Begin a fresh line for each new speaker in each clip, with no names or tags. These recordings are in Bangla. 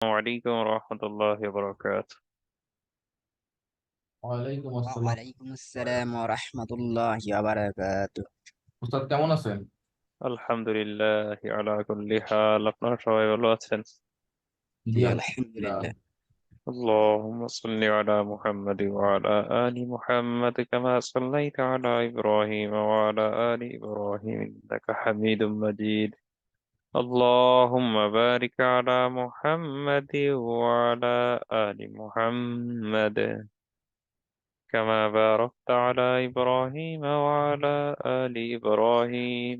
عليكم ورحمة الله وبركاته.
ওয়ালাইকুম আসসালাম।
ওয়ালাইকুম আসসালাম ওয়া রাহমাতুল্লাহি ওয়া বারাকাতুহু।
উস্তাদ কেমন আছেন?
الحمد لله على كل حال. আপনারা সবাই ভালো আছেন?
জি
জি
আলহামদুলিল্লাহ।
আলহামদুলিল্লাহ।
اللهم صل على محمد وعلى آل محمد كما صليت على إبراهيم وعلى آل إبراهيم إنك حميد مجيد. اللهم بارك على محمد وعلى آل محمد كما باركت على إبراهيم وعلى آل إبراهيم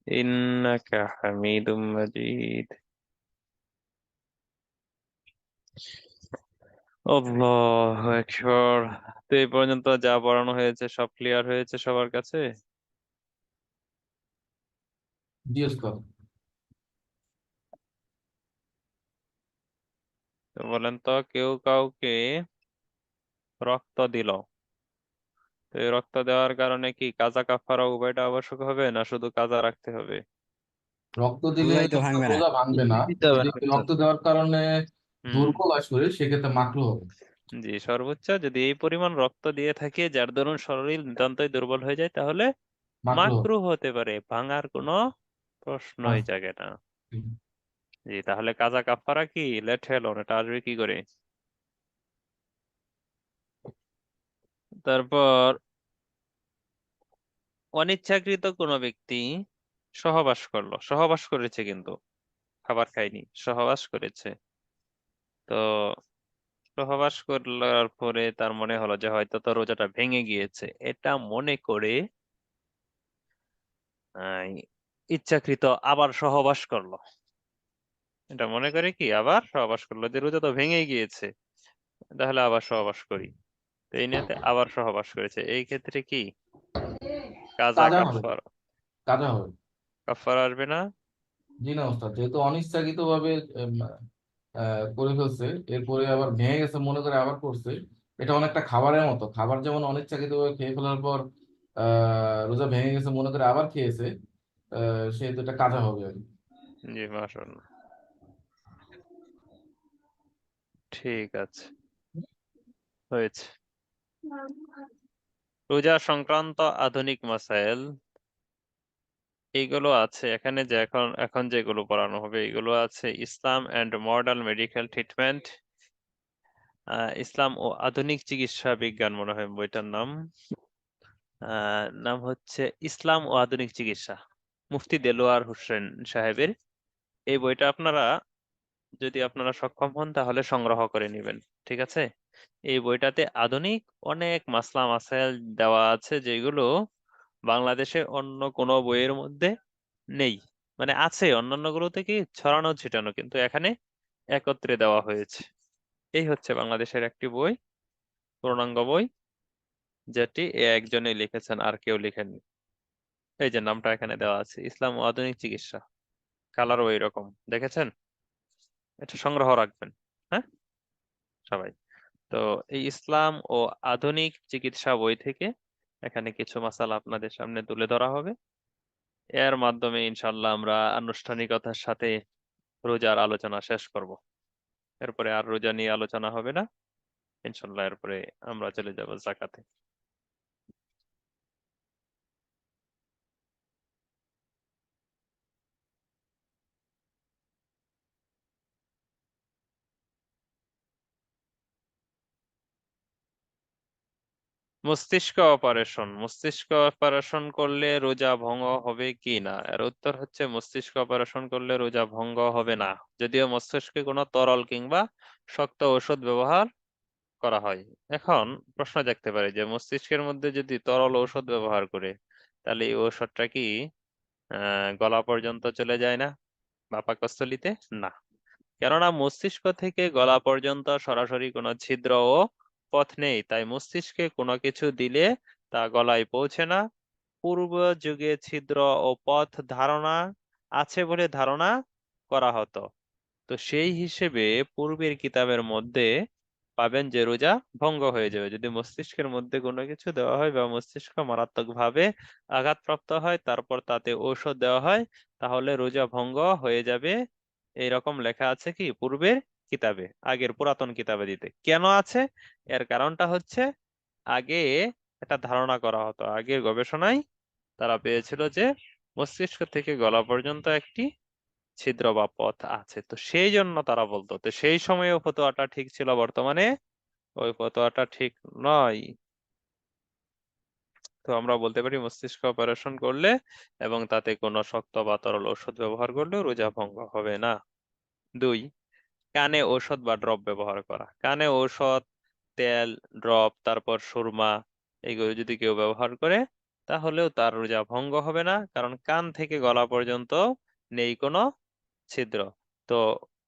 إنك حميد مجيد. আল্লাহু আকবার। তো এই পর্যন্ত যা পড়ানো হয়েছে সব ক্লিয়ার হয়েছে সবার কাছে?
জি উস্তাদ।
তো বলেন তো, কেউ কাউকে রক্ত দিল, তো এই রক্ত দেওয়ার কারণে কি কাজা কাফারা উভয়টা আবশ্যক হবে, না শুধু কাজা রাখতে হবে?
রক্ত দিলে
রোজাই তো
তো
ভাঙবে না।
রোজা ভাঙবে না।
দিতে হবে
যদি
না কিন্তু।
রক্ত দেওয়ার কারণে
হুম।
দুর্বল হয় শরীর, সেক্ষেত্রে মাকরু হবে।
জি, সর্বোচ্চ যদি এই পরিমাণ রক্ত দিয়ে থাকে যার দরুন শরীর নিতান্তই দুর্বল হয়ে যায়, তাহলে
মাকরু হবে।
মাকরুহ হতে পারে, ভাঙার কোনো প্রশ্নই
আচ্ছা।
জাগে না। জি, তাহলে কাজা কাফারা কি লেট হেলন, এটা আসবে কি করে? তারপর অনিচ্ছাকৃত কোনো ব্যক্তি সহবাস করেছে, কিন্তু খাবার খায়নি, সহবাস করেছে। তো সহবাস করার পরে তার মনে হলো যে হয়তো তো রোজাটা ভেঙে গিয়েছে, এটা মনে করে আহ, ইচ্ছাকৃত আবার সহবাস করলো। এটা মনে করে কি আবার সহবাস করলো, যে রোজা তো ভেঙে গিয়েছে, তাহলে আবার সহবাস করি। তো এই নিয়তে আবার সহবাস করেছে, এই ক্ষেত্রে কি কাজা
কাজা হবে।
কাফারা?
কাজা হবে।
কাফারা আসবে না?
জি না উস্তাদ, যেহেতু অনিচ্ছাকৃত ভাবে করে ফেলছে, এরপরে আবার ভেঙে গেছে মনে করে আবার করছে। এটা অনেকটা খাবারের মতো। খাবার যেমন অনিচ্ছাকৃত ভাবে খেয়ে ফেলার পর রোজা ভেঙে গেছে মনে করে আবার খেয়েছে, সেহেতু এটা কাজা হবে আর কি।
জি, মাশাআল্লাহ, ঠিক আছে, হয়েছে। রোজা সংক্রান্ত আধুনিক মাসাইল এইগুলো আছে এখানে, যে এখন এখন যেগুলো পড়ানো হবে এগুলো আছে: ইসলাম অ্যান্ড মডার্ন মেডিকেল ট্রিটমেন্ট, ইসলাম ও আধুনিক চিকিৎসা বিজ্ঞান মনে হয় বইটার নাম। নাম হচ্ছে ইসলাম ও আধুনিক চিকিৎসা, মুফতি দেলোয়ার হোসেন সাহেবের। এই বইটা আপনারা যদি আপনারা সক্ষম হন তাহলে সংগ্রহ করে নেবেন, ঠিক আছে? এই বইটাতে আধুনিক অনেক মাসলা মাসাইল দেওয়া আছে, যেগুলো বাংলাদেশে অন্য কোনো বইয়ের মধ্যে নেই। মানে আছে অন্যান্য গুলো থেকে ছড়ানো ছিটানো, কিন্তু এখানে একত্রে দেওয়া হয়েছে। এই হচ্ছে বাংলাদেশের একটি বই, পূর্ণাঙ্গ বই, যেটি এ একজনই লিখেছেন, আর কেউ লিখেননি। এই যে নামটা এখানে দেওয়া আছে, ইসলাম ও আধুনিক চিকিৎসা, কালারও এইরকম, দেখেছেন? এটা সংগ্রহ রাখবেন, হ্যাঁ সবাই। তো এই ইসলাম ও আধুনিক চিকিৎসা বই থেকে এখানে কিছু মাসালা আপনাদের সামনে তুলে ধরা হবে। এর মাধ্যমে ইনশাল্লাহ আমরা আনুষ্ঠানিকতার সাথে রোজার আলোচনা শেষ করব। এরপরে আর রোজা নিয়ে আলোচনা হবে না ইনশাল্লাহ। এরপরে আমরা চলে যাব জাকাতে। মস্তিষ্ক অপারেশন করলে রোজা ভঙ্গ হবে কি না? এর উত্তর হচ্ছে মস্তিষ্ক অপারেশন করলে রোজা ভঙ্গ হবে না, যদিও মস্তিষ্কে কোনো তরল কিংবা শক্ত ঔষধ ব্যবহার করা হয়। এখন প্রশ্ন জাগতে পারে যে মস্তিষ্কের মধ্যে যদি তরল ঔষধ ব্যবহার করে, তাহলে এই ঔষধটা কি গলা পর্যন্ত চলে যায় না বা পাকস্থলীতে? না, কেননা মস্তিষ্ক থেকে গলা পর্যন্ত সরাসরি কোনো ছিদ্র ও পথ নেই, তাই মস্তিষ্কে কোনো কিছু দিলে তা গলায় পৌঁছে না। পূর্ব যুগে ছিদ্র ও পথ ধারণা আছে বলে ধারণা করা হতো। তো সেই হিসেবে পূর্বের কিতাবের মধ্যে পাবেন যে রোজা ভঙ্গ হয়ে যাবে যদি মস্তিষ্কের মধ্যে কোনো কিছু দেওয়া হয় বা মস্তিষ্ক মারাত্মকভাবে আঘাতপ্রাপ্ত হয়, তারপর তাতে ঔষধ দেওয়া হয়, তাহলে রোজা ভঙ্গ হয়ে যাবে। এইরকম লেখা আছে কি পূর্বের কিতাবে, আগের পুরাতন কিতাবে দিতে। কেন আছে? এর কারণটা হচ্ছে আগে একটা ধারণা করা হতো, আগের গবেষণায় তারা পেয়েছিল যে মস্তিষ্ক থেকে গলা পর্যন্ত একটি ছিদ্র বা পথ আছে, তো সেই জন্য তারা বলতো। তো সেই সময়ে ফতোয়াটা ঠিক ছিল, বর্তমানে ওই ফতোয়াটা ঠিক নয়। তো আমরা বলতে পারি মস্তিষ্ক অপারেশন করলে এবং তাতে কোনো শক্ত বা তরল ঔষধ ব্যবহার করলে রোজা ভঙ্গ হবে না। 2, কানে ঔষধ বা ড্রপ ব্যবহার করা। কানে ঔষধ, তেল, ড্রপ, তারপর সুরমা, এগুলো যদি কেউ ব্যবহার করে তাহলেও তার রোজা ভঙ্গ হবে না, কারণ কান থেকে গলা পর্যন্ত নেই কোনো ছিদ্র। তো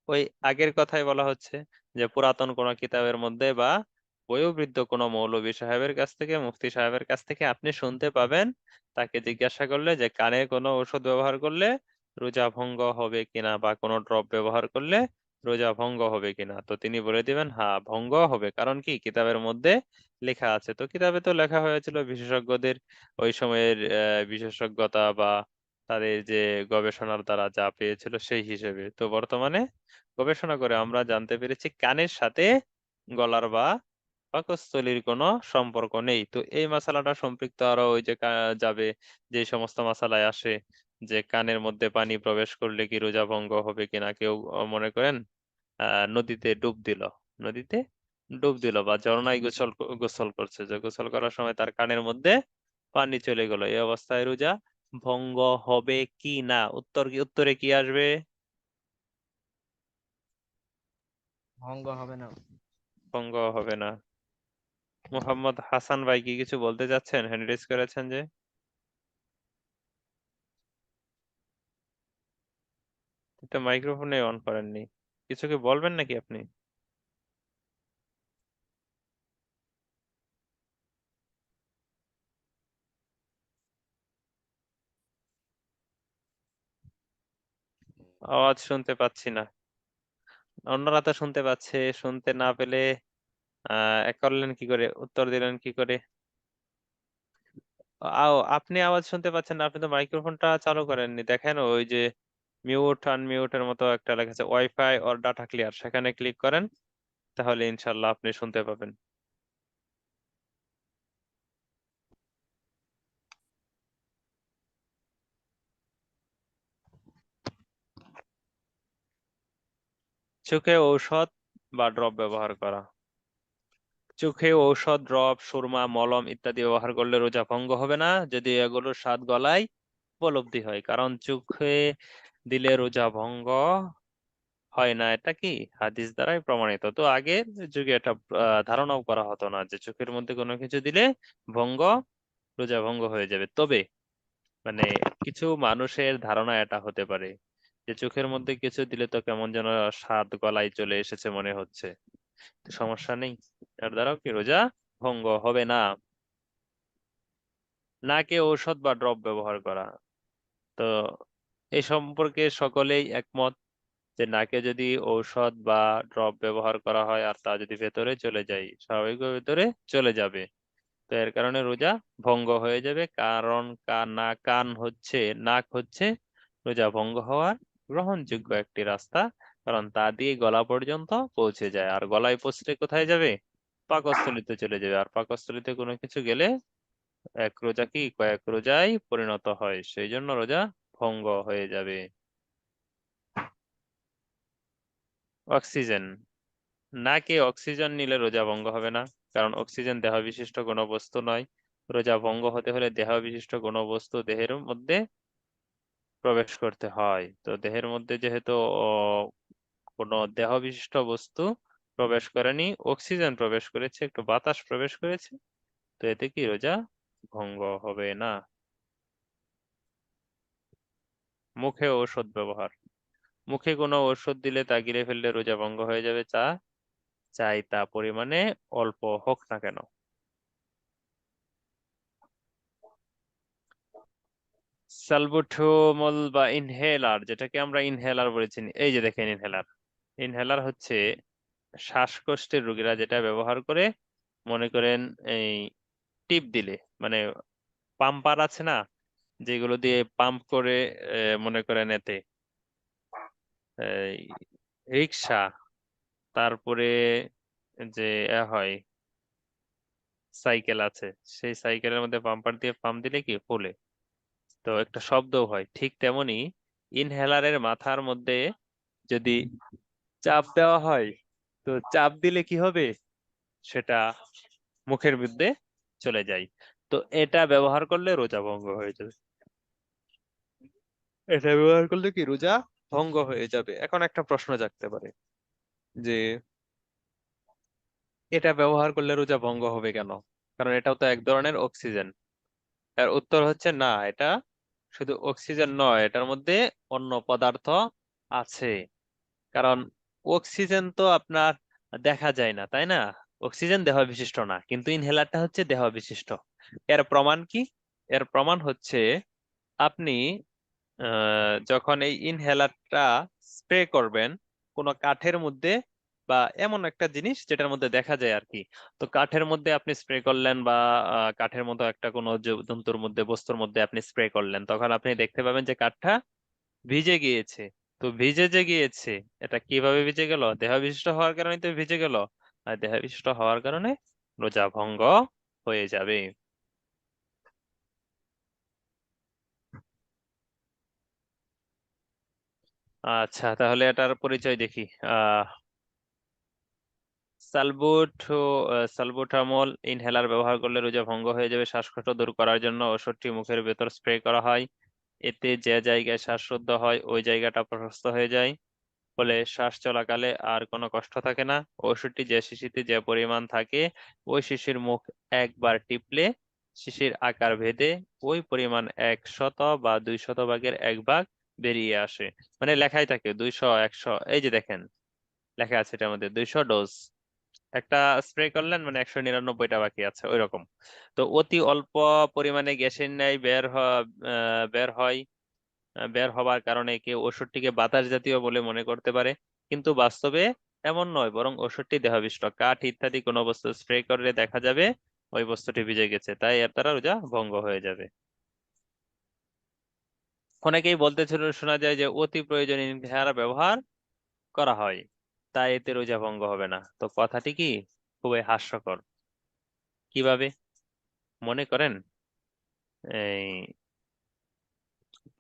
ওই আগের কথাই বলা হচ্ছে যে পুরাতন কোনো কিতাবের মধ্যে বা বয়োবৃদ্ধ কোনো মৌলভী সাহেবের কাছ থেকে, মুফতি সাহেবের কাছ থেকে আপনি শুনতে পাবেন, তাকে জিজ্ঞাসা করলে যে কানে কোনো ঔষধ ব্যবহার করলে রোজা ভঙ্গ হবে কিনা, বা কোনো ড্রপ ব্যবহার করলে রোজা ভঙ্গ হবে কিনা, তো তিনি বলে দিবেন হ্যাঁ ভঙ্গ হবে। কারণ কি কিতাবের মধ্যে লেখা আছে। তো কিতাবে তো লেখা হয়েছিল বিশেষজ্ঞদের ওই সময়ের বিশেষজ্ঞতা বা তাদের যে গবেষণার দ্বারা যা পেয়েছিল সেই হিসেবে। তো বর্তমানে গবেষণা করে আমরা জানতে পেরেছি কানের সাথে গলার বা পাকস্থলীর কোনো সম্পর্ক নেই। তো এই মশালাটা সম্পৃক্ত আরো ওই যে যাবে, যে সমস্ত মশালায় আসে যে কানের মধ্যে পানি প্রবেশ করলে কি রোজা ভঙ্গ হবে কিনা। কেউ মনে করেন নদীতে ডুব দিল, নদীতে ডুব দিল বা ঝর্ণায় গোসল করছে, যে গোসল করার সময় তার কানের মধ্যে পানি চলে গেল, এই অবস্থায় রোজা ভঙ্গ হবে কি না? উত্তরে কি আসবে?
ভঙ্গ হবে না।
ভঙ্গ হবে না। মোহাম্মদ হাসান ভাই কি কিছু বলতে চাচ্ছেন? হ্যান্ড রেজ করেছেন যে, তো মাইক্রোফোনে অন করেননি, কিছু কি বলবেন নাকি আপনি? আওয়াজ শুনতে পাচ্ছি না। অন্যরা তো শুনতে পাচ্ছে, শুনতে না পেলে এক করলেন কি করে, উত্তর দিলেন কি করে? আপনি আওয়াজ শুনতে পাচ্ছেন না, আপনি তো মাইক্রোফোনটা চালু করেননি। দেখেন ওই যে মিউট আনমিউটের মতো একটা লেখা আছে, ওয়াইফাই অর ডাটা ক্লিয়ার, সেখানে ক্লিক করেন, তাহলে ইনশাল্লাহ আপনি শুনতে পাবেন। চোখে ঔষধ বা ড্রপ ব্যবহার করা। চোখে ঔষধ, ড্রপ, সুরমা, মলম ইত্যাদি ব্যবহার করলে রোজা ভঙ্গ হবে না যদি এগুলোর স্বাদ গলায় উপলব্ধি হয়। কারণ চোখে দিলে রোজা ভঙ্গ হয় না, এটা কি হাদিস দ্বারাই প্রমাণিত। তো আগের যুগে এটা ধারণাও করা হতো না যে চোখের মধ্যে কোনো কিছু দিলে ভঙ্গ, রোজা ভঙ্গ হয়ে যাবে। তবে মানে কিছু মানুষের ধারণা এটা হতে পারে যে চোখের মধ্যে কিছু দিলে তো কেমন যেন স্বাদ গলায় চলে এসেছে মনে হচ্ছে, তো সমস্যা নেই, এর দ্বারাও কি রোজা ভঙ্গ হবে না। নাকে ঔষধ বা ড্রপ ব্যবহার করা, তো এই সম্পর্কে সকলেই একমত যে নাকে যদি ঔষধ বা ড্রপ ব্যবহার করা হয় আর তা যদি ভেতরে চলে যায়, স্বাভাবিকভাবে ভেতরে চলে যাবে, তো এর কারণে রোজা ভঙ্গ হয়ে যাবে। কারণ নাক হচ্ছে রোজা ভঙ্গ হওয়ার গ্রহণযোগ্য একটি রাস্তা, কারণ তা দিয়ে গলা পর্যন্ত পৌঁছে যায়, আর গলায় পৌঁছলে কোথায় যাবে? পাকস্থলীতে চলে যাবে, আর পাকস্থলীতে কোনো কিছু গেলে এক রোজা কি কয়েক রোজায় পরিণত হয়, সেই জন্য রোজা ভঙ্গ হয়ে যাবে। অক্সিজেন, নাকে অক্সিজেন নিলে রোজা ভঙ্গ হবে না, কারণ অক্সিজেন দেহ বিশিষ্ট কোনো বস্তু নয়। রোজা ভঙ্গ হতে হলে দেহ বিশিষ্ট কোনো বস্তু দেহের মধ্যে প্রবেশ করতে হয়। তো দেহের মধ্যে যেহেতু কোনো দেহ বিশিষ্ট বস্তু প্রবেশ করেনি, অক্সিজেন প্রবেশ করেছে, একটু বাতাস প্রবেশ করেছে, তো এতে কি রোজা ভঙ্গ হবে না। মুখে ঔষধ ব্যবহার, মুখে কোনো ঔষধ দিলে তা গিলে ফেললে রোজা ভঙ্গ হয়ে যাবে, চাই তা পরিমাণে অল্প হোক না কেন। সালবুটামল বা ইনহেলার, যেটাকে আমরা ইনহেলার বলেছি, এই যে দেখেন ইনহেলার, ইনহেলার হচ্ছে শ্বাসকষ্টের রোগীরা যেটা ব্যবহার করে, মনে করেন এই টিপ দিলে, মানে পাম্পার আছে না, যেগুলো দিয়ে পাম্প করে মনে করেন এতে এই রিক্সা, তারপরে যে হয় সাইকেল আছে, সেই সাইকেলের মধ্যে বাম্পার দিয়ে পাম্প দিলে কি ফুলে, তো একটা শব্দও হয়। ঠিক তেমনি ইনহেলারের মাথার মধ্যে যদি চাপ দেওয়া হয়, তো চাপ দিলে কি হবে, সেটা মুখের মধ্যে চলে যায়। তো এটা ব্যবহার করলে রোজা ভঙ্গ হয়ে যাবে। এটা ব্যবহার করলে কি রোজা ভঙ্গ হয়ে যাবে। এখন একটা প্রশ্ন জাগতে পারে যে এটা ব্যবহার করলে রোজা ভঙ্গ হবে কেন, কারণ এটাও তো এক ধরনের অক্সিজেন। এর উত্তর হচ্ছে না, এটা শুধু অক্সিজেন নয়, এটার মধ্যে অন্য পদার্থ আছে। কারণ অক্সিজেন তো আপনার দেখা যায় না, তাই না? অক্সিজেন দেহ বিশিষ্ট না, কিন্তু ইনহেলারটা হচ্ছে দেহ বিশিষ্ট। এর প্রমাণ কি? এর প্রমাণ হচ্ছে আপনি যখন এই ইনহেলারটা স্প্রে করবেন কোনো কাঠের মধ্যে বা এমন একটা জিনিস যেটার মধ্যে দেখা যায় আর কি, তো কাঠের মধ্যে আপনি স্প্রে করলেন বা কাঠের মতো একটা কোনো জন্তুর মধ্যে, বস্তুর মধ্যে আপনি স্প্রে করলেন, তখন আপনি দেখতে পাবেন যে কাঠটা ভিজে গিয়েছে। তো ভিজে যে গিয়েছে, এটা কিভাবে ভিজে গেল? দেহ বিশিষ্ট হওয়ার কারণে তো ভিজে গেল। আর দেহ বিশিষ্ট হওয়ার কারণে রোজা ভঙ্গ হয়ে যাবে। আচ্ছা, তাহলে এটার পরিচয় দেখি। আহ সালবুটামল ইনহেলার ব্যবহার করলে রোজা ভঙ্গ হয়ে যাবে। শ্বাসকষ্ট দূর করার জন্য ওষুধটি মুখের ভেতর স্প্রে করা হয়। এতে যে জায়গায় শ্বাসরুদ্ধ হয় ওই জায়গাটা প্রশস্ত হয়ে যায়, ফলে শ্বাস চলাকালে আর কোনো কষ্ট থাকে না। ওষুধটি যে শিশিতে যে পরিমাণ থাকে, ওই শিশির মুখ একবার টিপলে শিশির আকার ভেদে ওই পরিমাণ 100 বা 200 ভাগের 1 ভাগ বেরিয়ে আসে। মানে লেখাই থাকে 200 100, এই যে দেখেন লেখা আছে এটার মধ্যে 200 ডোজ। একটা স্প্রে করলেন মানে 199টা বাকি আছে, ওই রকম। তো অতি অল্প পরিমাণে গ্যাসের ন্যায় বের হয়। বের হবার কারণে কেউ ওষুধটিকে বাতাস জাতীয় বলে মনে করতে পারে, কিন্তু বাস্তবে এমন নয়, বরং ওষুধটি দেহবিষ্ট। কাঠ ইত্যাদি কোনো বস্তু স্প্রে করলে দেখা যাবে ওই বস্তুটি ভিজে গেছে, তাই এর দ্বারা রোজা ভঙ্গ হয়ে যাবে। অনেকেই বলতে শোনা যায় যে অতি প্রয়োজনীয় ইনহেলার ব্যবহার করা হয়, তাই এতে রোজা ভঙ্গ হবে না। তো কথাটি কি খুবই হাস্যকর। কিভাবে? মনে করেন এই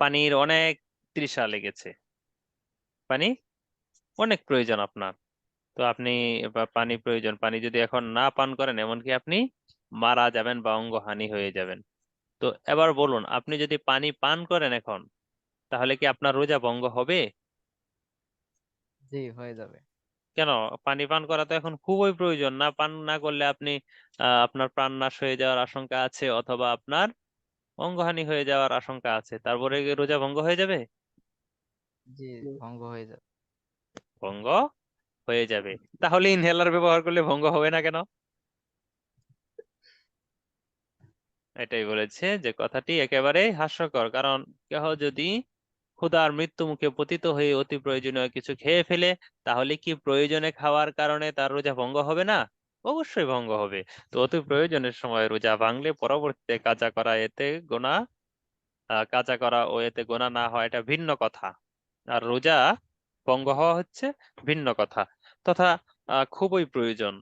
পানির অনেক তৃষা লেগেছে, পানি অনেক প্রয়োজন আপনার, তো আপনি পানি প্রয়োজন, পানি যদি এখন না পান করেন এমনকি আপনি মারা যাবেন বা অঙ্গহানি হয়ে যাবেন। তো এবার বলুন, আপনি যদি পানি পান করেন এখন, তাহলে কি আপনার রোজা ভঙ্গ হবে?
জি, হয়ে যাবে।
কেন? পানি পান করা তো এখন খুবই প্রয়োজন, না পান না করলে আপনি আপনার প্রাণ নাশ হয়ে যাওয়ার আশঙ্কা আছে, অথবা আপনার অঙ্গহানি হয়ে যাওয়ার আশঙ্কা আছে, তারপরে কি রোজা ভঙ্গ হয়ে যাবে?
জি, ভঙ্গ হয়ে যাবে।
ভঙ্গ হয়ে যাবে। তাহলে ইনহেলার ব্যবহার করলে ভঙ্গ হবে না কেন? এটাই বলেছে যে কথাটি একেবারে হাস্যকর। কারণ কেহ যদি ক্ষুধার মৃত্যু মুখে পতিত হয়ে অতি প্রয়োজনীয় কিছু খেয়ে ফেলে, তাহলে কি প্রয়োজনে খাওয়ার কারণে তার রোজা ভঙ্গ হবে না? অবশ্যই ভঙ্গ হবে। তো অতি প্রয়োজনের সময় রোজা ভাঙলে পরবর্তীতে কাজা করা এতে গোনা কাজা করা ও এতে গোনা না হয়, এটা ভিন্ন কথা। আর রোজা ভঙ্গ হওয়া হচ্ছে ভিন্ন কথা। তথা খুবই প্রয়োজন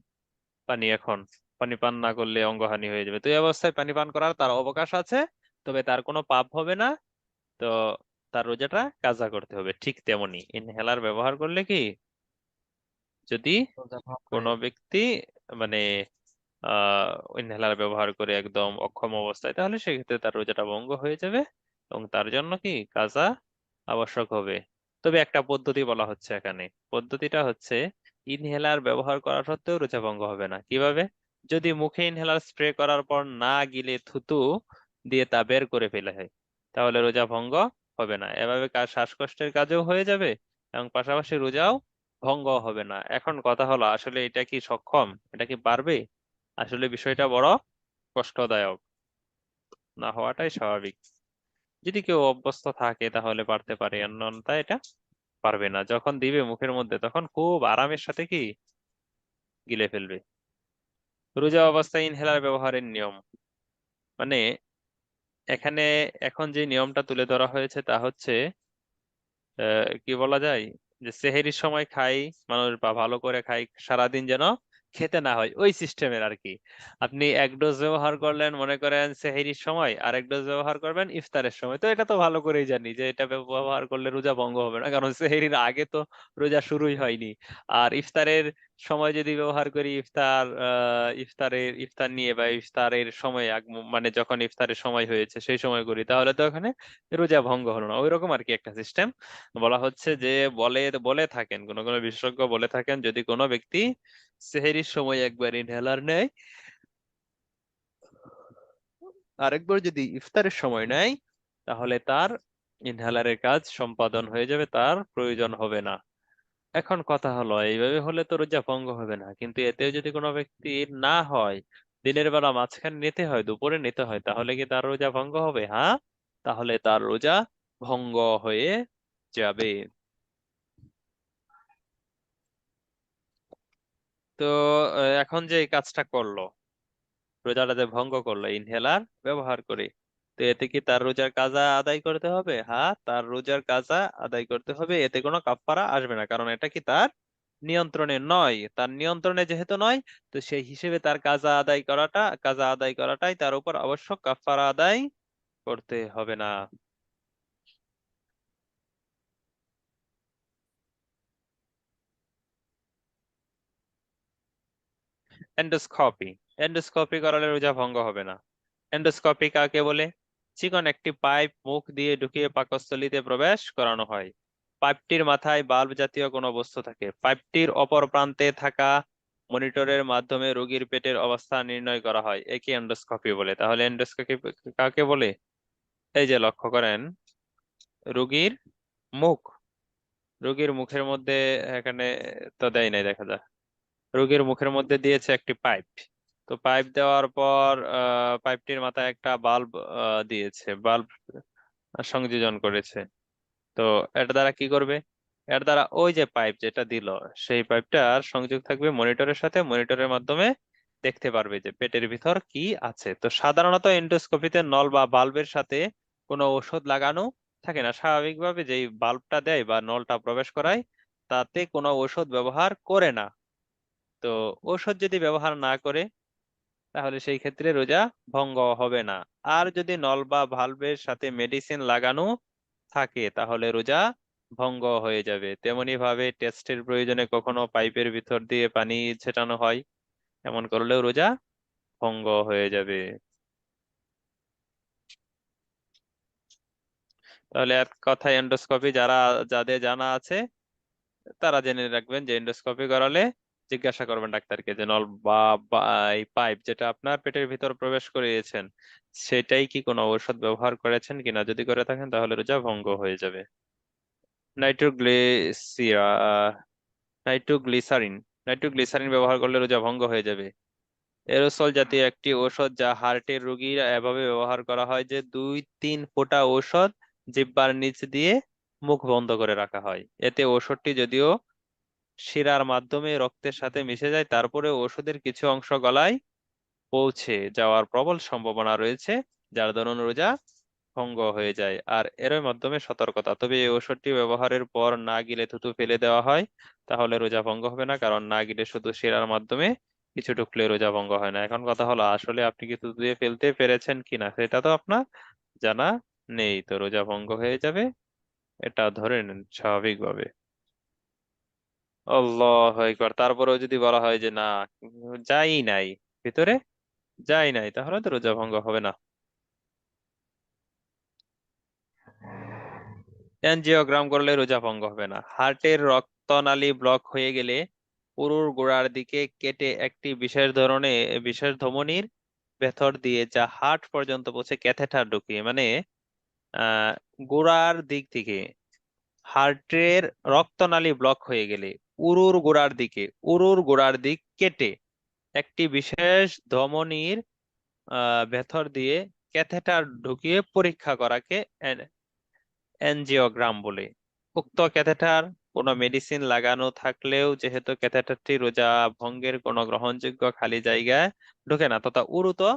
পানি এখন, পানি পান না করলে অঙ্গহানি হয়ে যাবে, তো এই অবস্থায় পানি পান করার তার অবকাশ আছে, তবে তার কোনো পাপ হবে না। তো তার রোজাটা কাজা করতে হবে। ঠিক তেমনি ইনহেলার ব্যবহার করলে কি, যদি
রোজা ভঙ্গ
কোনো
হয়ে যাবে।
ব্যক্তি মানে আহ ইনহেলার ব্যবহার করে একদম অক্ষম অবস্থায়, তাহলে সেক্ষেত্রে তার রোজাটা ভঙ্গ হয়ে যাবে এবং তার জন্য কি কাজা আবশ্যক হবে। তবে একটা পদ্ধতি বলা হচ্ছে এখানে, পদ্ধতিটা হচ্ছে ইনহেলার ব্যবহার করা সত্ত্বেও রোজা ভঙ্গ হবে না। কিভাবে? যদি মুখে ইনহেলার স্প্রে করার পর না গিলে থুতু দিয়ে তা বের করে ফেলা হয়, তাহলে রোজা ভঙ্গ হবে না। এভাবে কাজ শ্বাসকষ্টের কাজেও হয়ে যাবে এবং পাশাপাশি রোজাও ভঙ্গ হবে না। এখন কথা হলো, আসলে এটা কি সক্ষম, এটা কি পারবে? আসলে বিষয়টা বড় কষ্টদায়ক, না হওয়াটাই স্বাভাবিক। যদি কেউ অভ্যস্ত থাকে তাহলে পারতে পারে, অন্যথায় এটা পারবে না। যখন দিবে মুখের মধ্যে তখন খুব আরামের সাথে কি গিলে ফেলবে। রোজা অবস্থায় ইনহেলার ব্যবহারের নিয়ম, মানে এখানে এখন যে নিয়মটা তুলে ধরা হয়েছে তা হচ্ছে কি বলা যায়, যে সেহেরির সময় খাই মানুষ বা ভালো করে খাই, সারাদিন যেন খেতে না হয়, ওই সিস্টেমের আর কি। আপনি এক ডোজ ব্যবহার করলেন মনে করেন সেহেরির সময়, আর এক ডোজ ব্যবহার করবেন ইফতারের সময়, তো এটা তো ভালো করেই জানি যে এটা ব্যবহার করলে রোজা ভঙ্গ হবে না, কারণ সেহেরির আগে তো রোজা শুরুই হয়নি। আর ইফতারের সময় যদি ব্যবহার করি, ইফতার নিয়ে বা ইফতারের সময় মানে যখন ইফতারের সময় হয়েছে সেই সময় করি, তাহলে তো ওখানে রোজা ভঙ্গ হলো না। ওই রকম আর কি একটা সিস্টেম। বলা হচ্ছে যে বলে বলে থাকেন কোন কোন বিশেষজ্ঞ বলে থাকেন, যদি কোনো ব্যক্তি সেহেরির সময় একবার ইনহেলার নেয়, আরেকবার যদি ইফতারের সময় নেয়, তাহলে তার ইনহেলারের কাজ সম্পাদন হয়ে যাবে, তার প্রয়োজন হবে না। এখন কথা হলো, এইভাবে হলে তো রোজা ভঙ্গ হবে না, কিন্তু এতেও যদি কোনো ব্যক্তি না হয়, দিনের বেলা মাঝখানে নিতে হয়, দুপুরে নিতে হয়, তাহলে কি তার রোজা ভঙ্গ হবে? হ্যাঁ, তাহলে তার রোজা ভঙ্গ হয়ে যাবে। তো এখন যে এই কাজটা করলো, রোজাটা যে ভঙ্গ করলো ইনহেলার ব্যবহার করে, তো এতে কি তার রোজার কাজা আদায় করতে হবে? হ্যাঁ, তার রোজার কাজা আদায় করতে হবে, এতে কোনো কাফারা আসবে না, কারণ এটা কি তার নিয়ন্ত্রণে নয়। তার নিয়ন্ত্রণে যেহেতু নয়, তো সেই হিসেবে তার কাজা আদায় করাটাই তার উপর আবশ্যক, কাফারা আদায় করতে হবে না। এন্ডোস্কোপি, এন্ডোস্কোপি করালে রোজা ভঙ্গ হবে না। এন্ডোস্কোপি কাকে বলে? চিকন একটি পাইপ মুখ দিয়ে ঢুকিয়ে পাকস্থলীতে প্রবেশ করানো হয়। পাইপটির মাথায় বাল্ব জাতীয় কোনো বস্তু থাকে। পাইপটির অপর প্রান্তে থাকা মনিটরের মাধ্যমে রোগীর পেটের অবস্থা নির্ণয় করা হয়, একে এন্ডোস্কোপি বলে। তাহলে এন্ডোস্কোপি কাকে বলে? এই যে লক্ষ্য করেন, রোগীর মুখ, রোগীর মুখের মধ্যে, এখানে তো দেয় নাই, দেখা যায় রোগীর মুখের মধ্যে দিয়েছে একটি পাইপ। তো পাইপ দেওয়ার পর পাইপটির মাথায় একটা বাল্ব দিয়েছে, বাল্ব সংযোজন করেছে। তো এটা দ্বারা কি করবে? এর দ্বারা ওই যে পাইপ যেটা দিল, সেই পাইপটার সংযোগ থাকবে মনিটরের সাথে, মনিটরের মাধ্যমে দেখতে পারবে যে পেটের ভিতর কি আছে। তো সাধারণত এন্ডোস্কোপিতে নল বা বাল্বের সাথে কোনো ওষুধ লাগানো থাকে না। স্বাভাবিকভাবে যেই বাল্বটা দেয় বা নলটা প্রবেশ করায়, তাতে কোনো ওষুধ ব্যবহার করে না। তো ওষুধ যদি ব্যবহার না করে, তাহলে সেই ক্ষেত্রে রোজা ভঙ্গ হবে না। আর যদি নল বা ভালভের সাথে মেডিসিন লাগানো থাকে, তাহলে রোজা ভঙ্গ হয়ে যাবে। তেমনি ভাবে টেস্টের প্রয়োজনে কখনো পাইপের ভিতর দিয়ে পানি ছেটানো হয়, এমন করলেও রোজা ভঙ্গ হয়ে যাবে। তাহলে এক কথায় এন্ডোস্কোপি যাদের জানা আছে, তারা জেনে রাখবেন যে এন্ডোস্কোপি করালে জিজ্ঞাসা করবেন ডাক্তারকে যে নল বা এই পাইপ যেটা আপনার পেটের ভিতর প্রবেশ করিয়েছেন, সেটাই কি কোনো ঔষধ ব্যবহার করেছেন কিনা, যদি করে থাকেন তাহলে রোজা ভঙ্গ হয়ে যাবে। নাইট্রোগ্লিসিরা নাইট্রোগ্লিসারিন নাইট্রোগ্লিসারিন ব্যবহার করলে রোজা ভঙ্গ হয়ে যাবে। এরোসল জাতীয় একটি ঔষধ যা হার্টের রোগীর এভাবে ব্যবহার করা হয় যে 2-3 ফোঁটা ঔষধ জিহ্বার নিচ দিয়ে মুখ বন্ধ করে রাখা হয়। এতে ঔষধটি যদিও শিরার মাধ্যমে রক্তের সাথে মিশে যায়, তারপরে ওষুধের কিছু অংশ গলায় পৌঁছে যাওয়ার প্রবল সম্ভাবনা রয়েছে, যার দরুন রোজা ভঙ্গ হয়ে যায়। আর এর মাধ্যমে সতর্কতা, তবে এই ওষুধটি ব্যবহারের পর না গিলে থুতু ফেলে দেওয়া হয়, তাহলে রোজা ভঙ্গ হবে না, কারণ না গিলে শুধু শিরার মাধ্যমে কিছু ঢুকলে রোজা ভঙ্গ হয় না। এখন কথা হলো, আসলে আপনি কি থুতু দিয়ে ফেলতে পেরেছেন কিনা সেটা তো আপনার জানা নেই, তো রোজা ভঙ্গ হয়ে যাবে, এটা ধরে নেন স্বাভাবিকভাবে। আল্লাহ আকবার। তারপরেও যদি বলা হয় যে না, যাই নাই ভিতরে, যাই নাই, তাহলে তো রোজা ভঙ্গ হবে না। এনজিওগ্রাম করলে রোজা ভঙ্গ হবে না। হার্টের রক্তনালী ব্লক হয়ে গেলে পুরুর গোড়ার দিকে কেটে একটি বিশেষ ধমনির ভেতর দিয়ে, যা হার্ট পর্যন্ত পৌঁছে ক্যাথেটার ঢুকিয়ে, মানে আহ গোড়ার দিক থেকে হার্টের রক্তনালী ব্লক হয়ে গেলে উরুর গোড়ার দিক কেটে একটি বিশেষ ধমনির ভেতর দিয়ে ক্যাথেটার ঢুকিয়ে পরীক্ষা করাকে অ্যানজিওগ্রাম বলে। উক্ত ক্যাথেটার কোনো মেডিসিন লাগানো থাকলেও, যেহেতু ক্যাথেটারটি রোজা ভঙ্গের কোনো গ্রহণযোগ্য খালি জায়গায় ঢোকে না, তথা উরু তো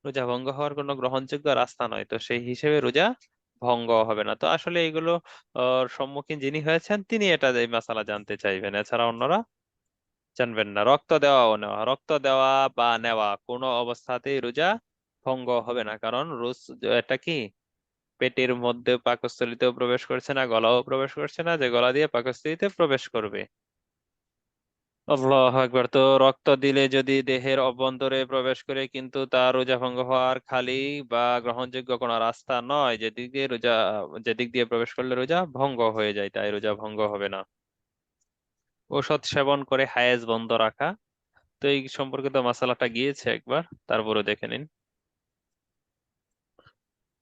রোজা ভঙ্গ হওয়ার কোনো গ্রহণযোগ্য রাস্তা নয়, তো সেই হিসেবে রোজা ভঙ্গ হবে না। তো আসলে এগুলো সম্মুখীন যিনি হয়েছেন তিনি এটা এই মাসালা জানতে চাইবেন, এছাড়া অন্যরা জানবেন না। রক্ত দেওয়া ও নেওয়া, রক্ত দেওয়া বা নেওয়া কোনো অবস্থাতেই রোজা ভঙ্গ হবে না, কারণ এটা কি পেটের মধ্যে পাকস্থলীতেও প্রবেশ করছে না, গলাও প্রবেশ করছে না যে গলা দিয়ে পাকস্থলীতে প্রবেশ করবে। আল্লাহু আকবার। তো রক্ত দিলে যদি দেহের অভ্যন্তরে প্রবেশ করে কিন্তু তা রোজা ভঙ্গ হওয়ার খালি বা গ্রহণযোগ্য কোনো রাস্তা নয়, যেদিক দিয়ে প্রবেশ করলে রোজা ভঙ্গ হয়ে যায়, তাই রোজা ভঙ্গ হবে না। ঔষধ সেবন করে হায়েজ বন্ধ রাখা, তো এই সম্পর্কিত মাসালাটা গিয়েছে একবার, তারপরে দেখে নিন।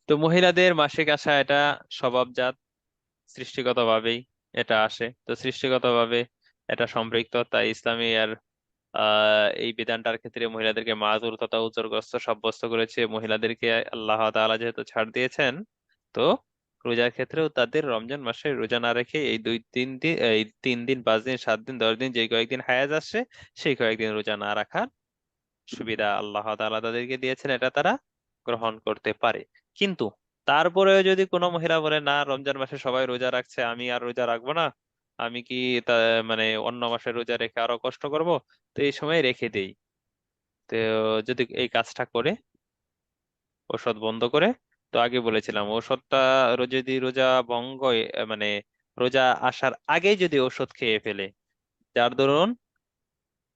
তো মহিলাদের মাসিক আসা এটা স্বভাবজাত, সৃষ্টিগতভাবেই এটা আসে, তো সৃষ্টিগতভাবে এটা সম্পৃক্ত, তাই ইসলামী আর এই বিধানটার ক্ষেত্রে মহিলাদেরকে মাযুর তথা উজরগ্রস্ত সাব্যস্ত করেছে। মহিলাদেরকে আল্লাহ তাআলা যেহেতু ছাড় দিয়েছেন, তো রোজার ক্ষেত্রেও তাদের রমজান মাসে রোজা না রেখে এই 2-3 দিন, এই 3 দিন, 5 দিন, 7 দিন, 10 দিন, যে কয়েকদিন হায়াজ আসছে সেই কয়েকদিন রোজা না রাখার সুবিধা আল্লাহ তাআলা তাদেরকে দিয়েছেন, এটা তারা গ্রহণ করতে পারে। কিন্তু তারপরেও যদি কোনো মহিলা বলে না, রমজান মাসে সবাই রোজা রাখছে, আমি আর রোজা রাখবো না, আমি কি তা মানে অন্য মাসে রোজা রেখে আরো কষ্ট করব, তো এই সময় রেখে দেই। তো যদি এই কাজটা করে, ঔষধ বন্ধ করে, তো আগে বলেছিলাম ঔষধটা যদি রোজা মানে রোজা আসার আগেই যদি ঔষধ খেয়ে ফেলে, যার দরুন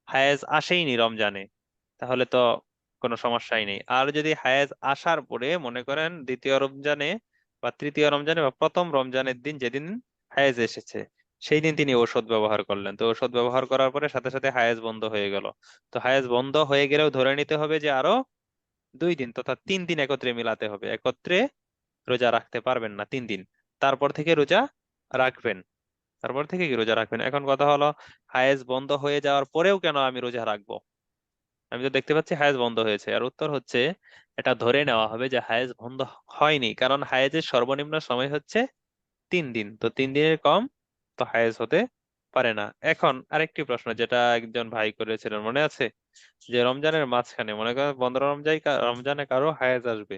হায়েজ আসেইনি রমজানে, তাহলে তো কোনো সমস্যাই নেই। আর যদি হায়েজ আসার পরে মনে করেন দ্বিতীয় রমজানে বা তৃতীয় রমজানে বা প্রথম রমজানের দিন, যেদিন হায়েজ এসেছে সেই দিন তিনি ঔষধ ব্যবহার করলেন, তো ঔষধ ব্যবহার করার পরে সাথে সাথে হায়েজ বন্ধ হয়ে গেল, তো হায়েজ বন্ধ হয়ে গেলেও ধরে নিতে হবে যে আরো 2 দিন তথা 3 দিন একত্রে মিলাতে হবে, একত্রে রোজা রাখতে পারবেন না 3 দিন, তারপর থেকে রোজা রাখবেন। তারপর থেকে কি রোজা রাখবেন। এখন কথা হলো, হায়েজ বন্ধ হয়ে যাওয়ার পরেও কেন আমি রোজা রাখবো? আমি তো দেখতে পাচ্ছি হায়েজ বন্ধ হয়েছে, আর উত্তর হচ্ছে এটা ধরে নেওয়া হবে যে হায়েজ বন্ধ হয়নি, কারণ হায়েজের সর্বনিম্ন সময় হচ্ছে 3 দিন, তো 3 দিনের কম তো হায়েজ হতে পারে না। এখন আরেকটি প্রশ্ন যেটা একজন ভাই করেছিলেন, মনে আছে, যে রমজানের মাঝখানে মনে করেন 15 রমজানে কারো হায়েজ আসবে,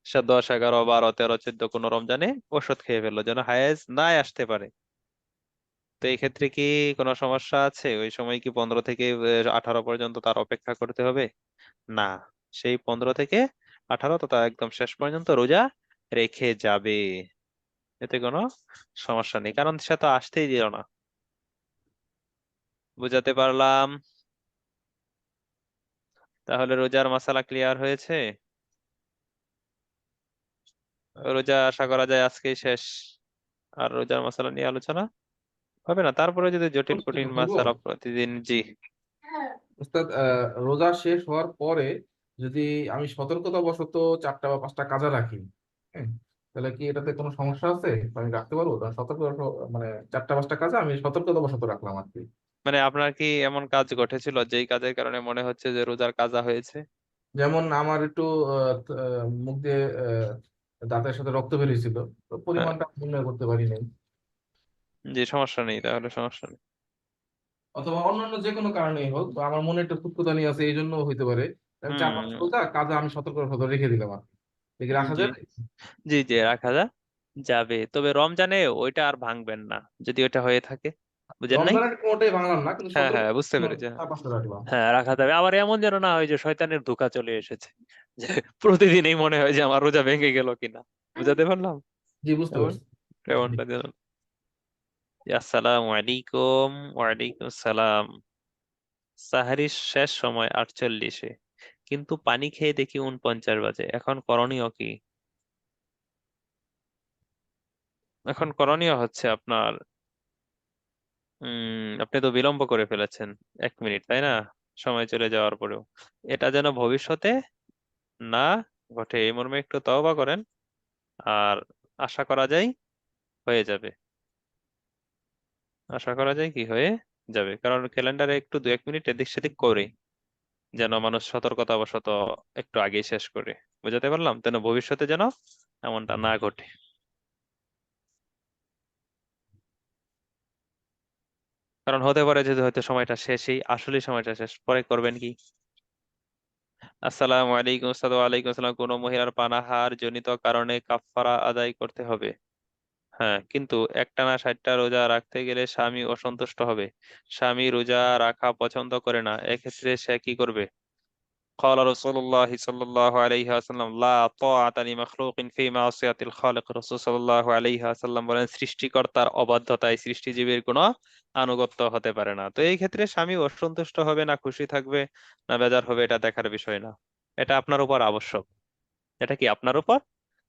সে 10, 11, 12, 13, 14 কোনো রমজানে ওষুধ খেয়ে ফেললো যেন হায়েজ নাই আসতে পারে, তো এই ক্ষেত্রে কি কোনো সমস্যা আছে? ওই সময় কি 15 থেকে 18 পর্যন্ত তার অপেক্ষা করতে হবে? না, সেই 15 থেকে 18 তথা একদম শেষ পর্যন্ত রোজা রেখে যাবে, এতে কোনো সমস্যা নেই, কারণ সে তো আসতেই দিল না। বুঝাতে পারলাম? তাহলে রোজার মাসালা ক্লিয়ার হয়েছে। রোজা আশা করা যায় আজকেই শেষ, আর রোজার মাসালা নিয়ে আলোচনা হবে না, তারপরে যদি জটিল কঠিন
বলবো
মাসালা প্রতিদিন। জি।
উস্তাদ, রোজা শেষ হওয়ার পরে যদি আমি সতর্কতা বশত 4টা বা 5টা কাজা রাখি, হ্যাঁ, তাহলে কি এটাতে কোনো সমস্যা আছে? আমি রাখতে পারবো? কারণ মানে 4টা 5টা কাজা আমি সতর্কতা বশত রাখলাম আর কি।
মানে আপনার কি এমন কাজ ঘটেছিল যেই কাজের কারণে মনে হচ্ছে যে রোজার কাজা হয়েছে?
যেমন আমার একটু মুখ দিয়ে দাঁতের সাথে রক্ত বেরিয়েছিল, তো
হ্যাঁ,
পরিমাণটা নির্ণয় করতে পারি নাই।
জি, সমস্যা নেই, তাহলে সমস্যা নেই।
অথবা অন্যান্য যে কোনো কারণেই হোক, বা আমার মনে একটা খুঁতখুঁতানি আছে এই জন্য হইতে পারে। আমি 4-5টা
হুম।
রোজা কাজা আমি সতর্ক রেখে দিলাম আর কি। দেখি রাখা
জি,
যায়?
জি, জি, রাখা যাবে, তবে রমজানে ওইটা আর ভাঙবেন না যদি ওইটা হয়ে থাকে। বুঝেন নাই?
রমজানের কোনোটাই ভাঙলাম না, কিন্তু
হ্যাঁ,
সতর্ক
হ্যাঁ, বুঝতে পেরেছি। হ্যাঁ,
4-5টা রাখলাম।
হ্যাঁ, রাখা যাবে, আবার এমন যেন না হয় যে শয়তানের ধোঁকা চলে এসেছে, যে প্রতিদিনই মনে হয় যে আমার রোজা ভেঙে গেল কিনা। বুঝাতে পারলাম?
জি, বুঝতে
এমন
পারছি।
এমনটা যেন। আসসালামু আলাইকুম। ওয়ালাইকুম সালাম। সাহারির শেষ সময় 48-এ, কিন্তু পানি খেয়ে দেখি 49 বাজে, এখন করণীয় কি? এখন করণীয় হচ্ছে আপনার, আপনি তো বিলম্ব করে ফেলেছেন 1 মিনিট, তাই না? সময় চলে যাওয়ার পরেও এটা যেন ভবিষ্যতে না ঘটে এই মর্মে একটু তওবা করেন, আর আশা করা যায় হয়ে যাবে। আশা করা যায় কি হয়ে যাবে, কারণ ক্যালেন্ডারে একটু 2-1 মিনিট এদিক সেদিক করে যেন মানুষ সতর্কতা অবশত একটু আগেই শেষ করে। বুঝাতে পারলাম? যেন ভবিষ্যতে যেন এমনটা না ঘটে। কারণ হতে পারে যে হয়তো সময়টা শেষই, আসলে সময়টা শেষ, পরে করবেন কি? আসসালামু আলাইকুম ওস্তাদ। ওয়ালাইকুম আসসালাম। কোনো মহিলার পানাহার জনিত কারণে কাফফারা আদায় করতে হবে? হ্যাঁ, কিন্তু একটানা 60টা রোজা রাখতে গেলে স্বামী অসন্তুষ্ট হবে। স্বামী রোজা রাখা পছন্দ করে না, এক্ষেত্রে সে কি করবে? قال رسول الله صلى الله عليه وسلم لا طاعة لمخلوق في معصية الخالق। রাসূল সাল্লাল্লাহু আলাইহি ওয়াসাল্লাম বলেন, সৃষ্টিকর্তার অবাধ্যতায় সৃষ্টিজীবীর কোনো আনুগত্য হতে পারে না। তো এই ক্ষেত্রে স্বামী অসন্তুষ্ট হবে না খুশি থাকবে না বেজার হবে, এটা দেখার বিষয় না। এটা আপনার উপর আবশ্যক। এটা কি আপনার উপর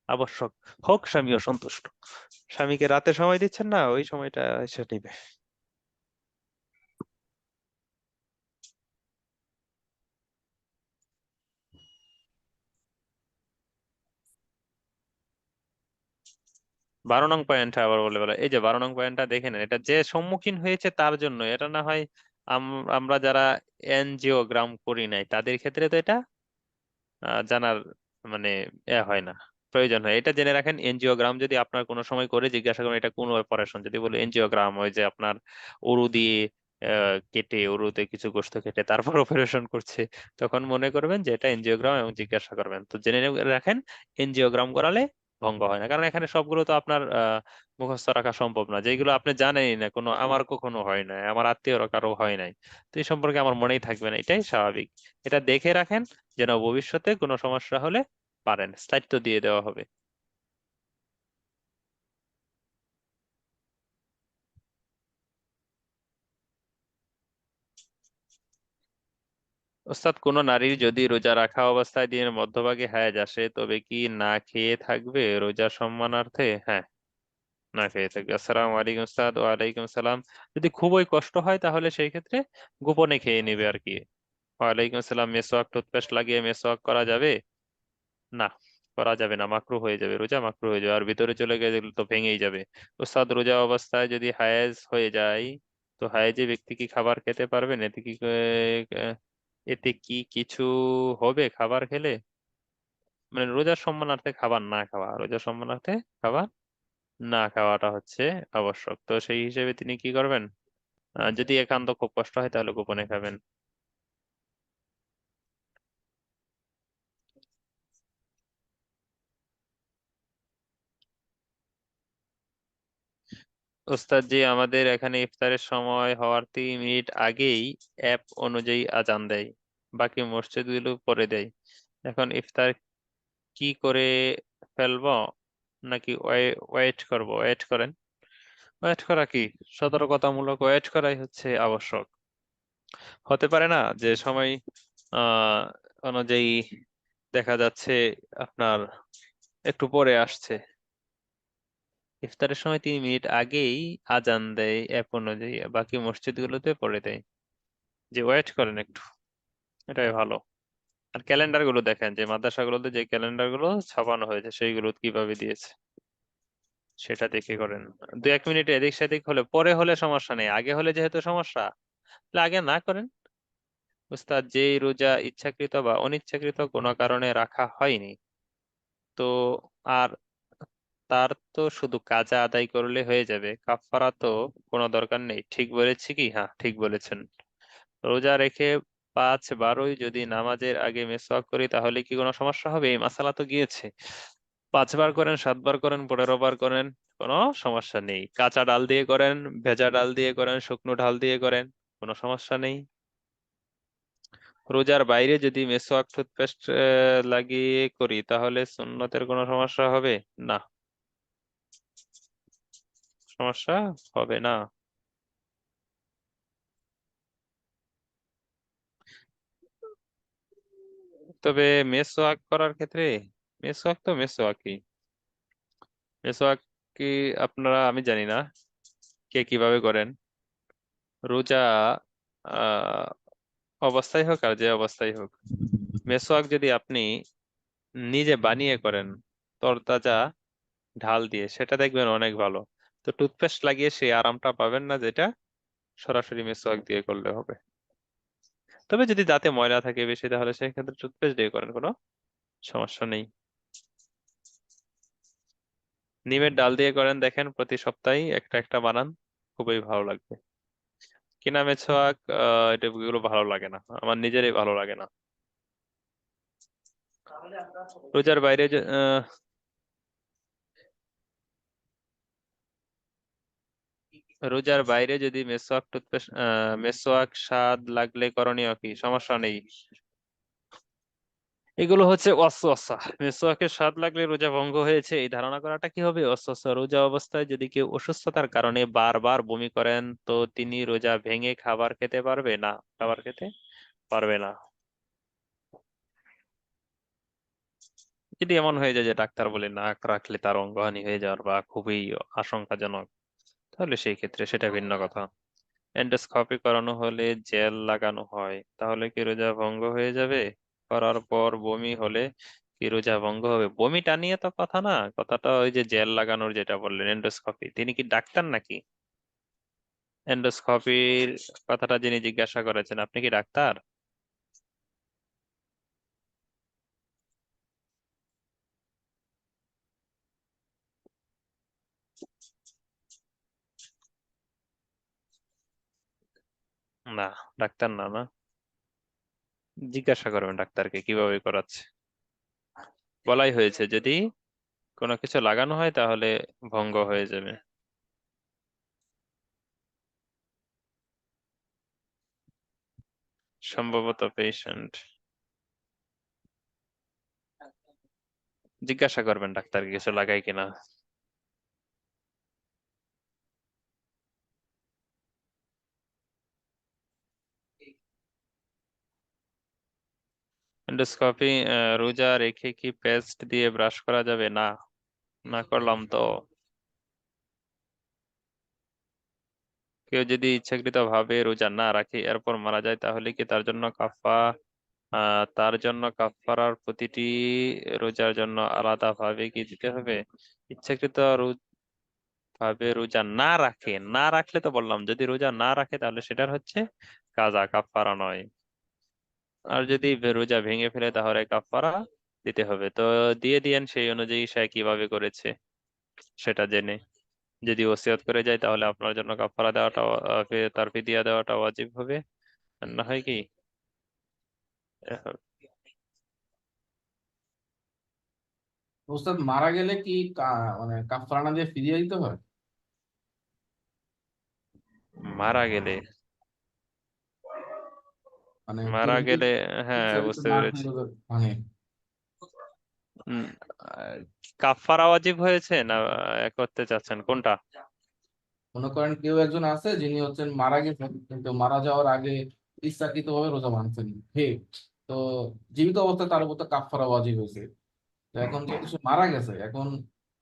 আবশ্যক? হোক স্বামী অসন্তুষ্ট। স্বামীকে রাতে সময় দিচ্ছেন না, ওই সময়টা এসে নিবে। বারো নং পয়েন্টটা আবার বলে বলে, এই যে 12 নং পয়েন্টটা দেখে নেন, এটা যে সম্মুখীন হয়েছে তার জন্য, এটা না হয় আমরা যারা এনজিওগ্রাম করি নাই তাদের ক্ষেত্রে তো এটা জানার মানে হয় না, প্রয়োজন হয়। এটা জেনে রাখেন, এনজিওগ্রাম যদি আপনার কোনো সময় করে জিজ্ঞাসা করেন এটা কোন অপারেশন, যদি বলে এনজিওগ্রাম ওই যে আপনার উরু দিয়ে কেটে, উরুতে কিছু গোস্ত কেটে তারপর অপারেশন করছে, তখন মনে করবেন যে এটা এনজিওগ্রাম এবং জিজ্ঞাসা করবেন। তো জেনে রাখেন, এনজিওগ্রাম করালে ভঙ্গ হয় না, কারণ এখানে সবগুলো তো আপনার মুখস্থ রাখা সম্ভব না, যেগুলো আপনি জানেনই না, কোনো আমার কখনো হয় নাই, আমার আত্মীয়র কারো হয় নাই, তো এই সম্পর্কে আমার মনেই থাকবে না, এটাই স্বাভাবিক। এটা দেখে রাখেন যেন ভবিষ্যতে কোনো সমস্যা হলে পারেন, স্থায়িত্ব দিয়ে দেওয়া হবে। ওস্তাদ, কোনো নারীর যদি রোজা রাখা অবস্থায় দিনের মধ্যভাগে হায়েজ আসে তবে কি না খেয়ে থাকবে রোজা সম্মানার্থে? হ্যাঁ, না খেয়ে থাকবে। আসসালামু আলাইকুম ওস্তাদ। ওয়ালাইকুম সালাম। যদি খুবই কষ্ট হয় তাহলে সেই ক্ষেত্রে গোপনে খেয়ে নেবে আর কি। ওয়ালাইকুম আসসালাম। মেসওয়াক টুথপেস্ট লাগিয়ে মেসওয়াক করা যাবে? না, করা যাবে না, মাকরু হয়ে যাবে, রোজা মাকরু হয়ে যাবে, আর ভিতরে চলে গেলে তো ভেঙেই যাবে। ওস্তাদ, রোজা অবস্থায় যদি হায়েজ হয়ে যায় তো হায়েজে ব্যক্তি কি খাবার খেতে পারবেন? এতে কি কিছু হবে খাবার খেলে? মানে রোজার সম্মানার্থে খাবার না খাওয়া, রোজার সম্মানার্থে খাবার না খাওয়াটা হচ্ছে আবশ্যক। তো সেই হিসেবে তিনি কি করবেন? যদি একান্ত খুব কষ্ট হয় তাহলে গোপনে খাবেন। ওস্তাদ জি, আমাদের এখানে ইফতারের সময় হওয়ার 3 মিনিট আগেই অ্যাপ অনুযায়ী আজান দেয়, বাকি মসজিদগুলো পরে দেয়। এখন ইফতার কি করে ফেলবো, নাকি ওয়েট করব? ওয়েট করেন। ওয়েট করা কি, সতর্কতামূলক ওয়েট করাই হচ্ছে আবশ্যক। হতে পারে না যে সময় আহ অনুযায়ী দেখা যাচ্ছে আপনার একটু পরে আসছে, ইফতারের সময় 3 মিনিট আগেই আজান দেয় অ্যাপ অনুযায়ী, বাকি মসজিদগুলোতে পরে দেয়। যে ওয়েট করেন একটু, এটাই ভালো। আর ক্যালেন্ডার গুলো দেখেন, যে মাদ্রাসাগুলোতে যে ক্যালেন্ডার গুলো ছাপানো হয়েছে সেইগুলো কিভাবে দিয়েছে সেটা দেখে করেন। 2-1 মিনিট এদিক সেদিক হলে, পরে হলে সমস্যা নেই, আগে হলে যেহেতু সমস্যা, তাহলে আগে না করেন। উস্তাদ, যেই রোজা ইচ্ছাকৃত বা অনিচ্ছাকৃত কোনো কারণে রাখা হয়নি, তো আর তার তো শুধু কাজা আদায় করলে হয়ে যাবে, কাফারা তো কোনো দরকার নেই, ঠিক বলেছি কি? হ্যাঁ, ঠিক বলেছেন। রোজা রেখে 5 বারই যদি নামাজের আগে মেসওয়াক করি তাহলে কি কোনো সমস্যা হবে? এই মাসালা তো গিয়েছে। 5 বার করেন, 7 বার করেন, 15 বার করেন, কোনো সমস্যা নেই। কাঁচা ডাল দিয়ে করেন, ভেজা ডাল দিয়ে করেন, শুকনো ডাল দিয়ে করেন, কোনো সমস্যা নেই। রোজার বাইরে যদি মেসওয়াক টুথপেস্ট লাগিয়ে করি তাহলে সুন্নতের কোনো সমস্যা হবে? না, সমস্যা হবে না। তবে মেসওয়াক করার ক্ষেত্রে, মেসওয়াক তো মেসওয়াকই, মেসওয়াক কি আপনারা, আমি জানি না কে কিভাবে করেন। রোজা আহ অবস্থায় হোক আর যে অবস্থায় হোক, মেসওয়াক যদি আপনি নিজে বানিয়ে করেন তরতাজা ঢাল দিয়ে, সেটা দেখবেন অনেক ভালো। তো টুথপেস্ট লাগিয়ে সেই আরামটা পাবেন না যেটা সরাসরি মেসওয়াক দিয়ে করলে হবে। তবে যদি দাঁতে ময়লা থাকে বেশি তাহলে সেক্ষেত্রে টুথপেস্ট দিয়ে করেন, কোনো সমস্যা নেই। নিমের ডাল দিয়ে করেন, দেখেন প্রতি সপ্তাহে একটা একটা বানান, খুবই ভালো লাগবে। কিনা মেসওয়াক এটা এগুলো ভালো লাগে না, আমার নিজেরই ভালো লাগে না। রোজার বাইরে রোজার বাইরে যদি মেসওয়াক টুথপেস্ট মেসওয়াক স্বাদ লাগলে করণীয় কি? সমস্যা নেই, এগুলো হচ্ছে ওয়াসওয়াসা। মেসওয়াকের স্বাদ লাগলে রোজা ভঙ্গ হয়েছে এই ধারণা করাটা কি হবে? ওয়াসওয়াসা। রোজা অবস্থায় যদি কেউ অসুস্থতার কারণে বারবার বমি করেন তো তিনি রোজা ভেঙে খাবার খেতে পারবে না, খাবার খেতে পারবে না। যদি এমন হয়ে যায় যে ডাক্তার বলে নাক রাখলে তার অঙ্গহানি হয়ে যাওয়ার বা খুবই আশঙ্কাজনক, তাহলে সেই ক্ষেত্রে সেটা ভিন্ন কথা। এন্ডোস্কোপি করানো হলে জেল লাগানো হয়, তাহলে কি রোজা ভঙ্গ হয়ে যাবে? করার পর বমি হলে কি রোজা ভঙ্গ হবে? বমিটা নিয়ে তো কথা না, কথাটা ওই যে জেল লাগানোর যেটা বললেন এন্ডোস্কোপি, তিনি কি ডাক্তার নাকি? এন্ডোস্কোপির কথাটা যিনি জিজ্ঞাসা করেছেন, আপনি কি ডাক্তার? না, ডাক্তার না। না, জিজ্ঞাসা করবেন ডাক্তারকে কিভাবে করাচ্ছে। বলাই হয়েছে যদি কোনো কিছু লাগানো হয় তাহলে ভঙ্গ হয়ে যাবে। সম্ভবত পেশেন্ট, জিজ্ঞাসা করবেন ডাক্তারকে কিছু লাগাই কিনা। এন্ডোস্কোপি রোজা রেখে কি পেস্ট দিয়ে ব্রাশ করা যাবে? না, না করলাম তো। কেউ যদি ইচ্ছাকৃত ভাবে রোজা না রাখে এরপর মারা যায় তাহলে কি তার জন্য কাফারার প্রতিটি রোজার জন্য আলাদা ভাবে কি দিতে হবে? ইচ্ছাকৃত ভাবে রোজা না রাখে, না রাখলে তো বললাম যদি রোজা না রাখে তাহলে সেটার হচ্ছে কাজা, কাফারা নয়। আর যদি রোজা ভেঙে ফেলে তাহলে কাফারা দিতে হবে। তো দিয়ে দিয়েন সেই অনুযায়ী সে কিভাবে করেছে সেটা জেনে। যদি ওসিয়ত করে যায় তাহলে আপনার জন্য কাফারা দেওয়াটা তার ফিদিয়া দেওয়াটা ওয়াজিব হবে, আর না হয় কি আহ,
ওস্তাদ মারা গেলে কি মানে কাফারা না দিয়ে ফিরিয়ে দিতে হয়?
মারা গেলে?
মানে কেউ
মারা
যদি
গেলে, হ্যাঁ
ইচ্ছাকৃত
বুঝতে
না
পেরেছি।
খেয়ে রোজা ভাঙে?
উম, কাফারা ওয়াজিব হয়েছে না করতে চাচ্ছেন কোনটা?
মনে করেন কেউ একজন আছে যিনি হচ্ছেন মারা গেছেন, কিন্তু মারা যাওয়ার আগে ইচ্ছাকৃত ভাবে রোজা ভাঙছেন হে, তো জীবিত অবস্থায় তার উপর তো কাফারা ওয়াজিব হয়েছে। তো এখন যেহেতু সে মারা গেছে, এখন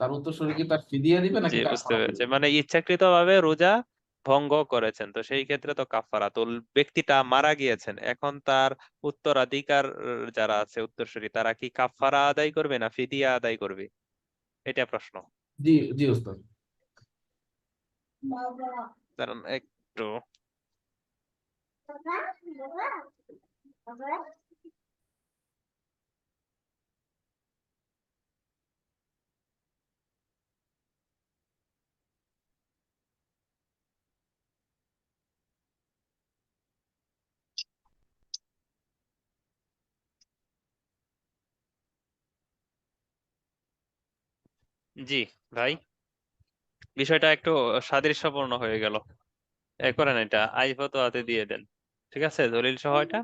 তার উত্তরসূরি কি তার ফিদিয়া দিবে
জি
নাকি
বুঝতে
কাফারা
পেরেছি,
দিবে?
মানে ইচ্ছাকৃত ভাবে রোজা ভঙ্গ করেছেন তো সেই ক্ষেত্রে তো কাফারা। তো ব্যক্তিটা মারা গিয়েছেন, এখন তার উত্তরাধিকার যারা আছে উত্তরসূরি তারা কি কাফারা আদায় করবে না ফিদিয়া আদায় করবে, এটা প্রশ্ন।
জি, জি ওস্তাদ।
কারণ একটু, জি ভাই, বিষয়টা একটু সাদৃশ্যপূর্ণ হয়ে গেল। করেন এটা আই ফতোয়াতে দিয়ে দেন, ঠিক আছে? দলিল সহ এটা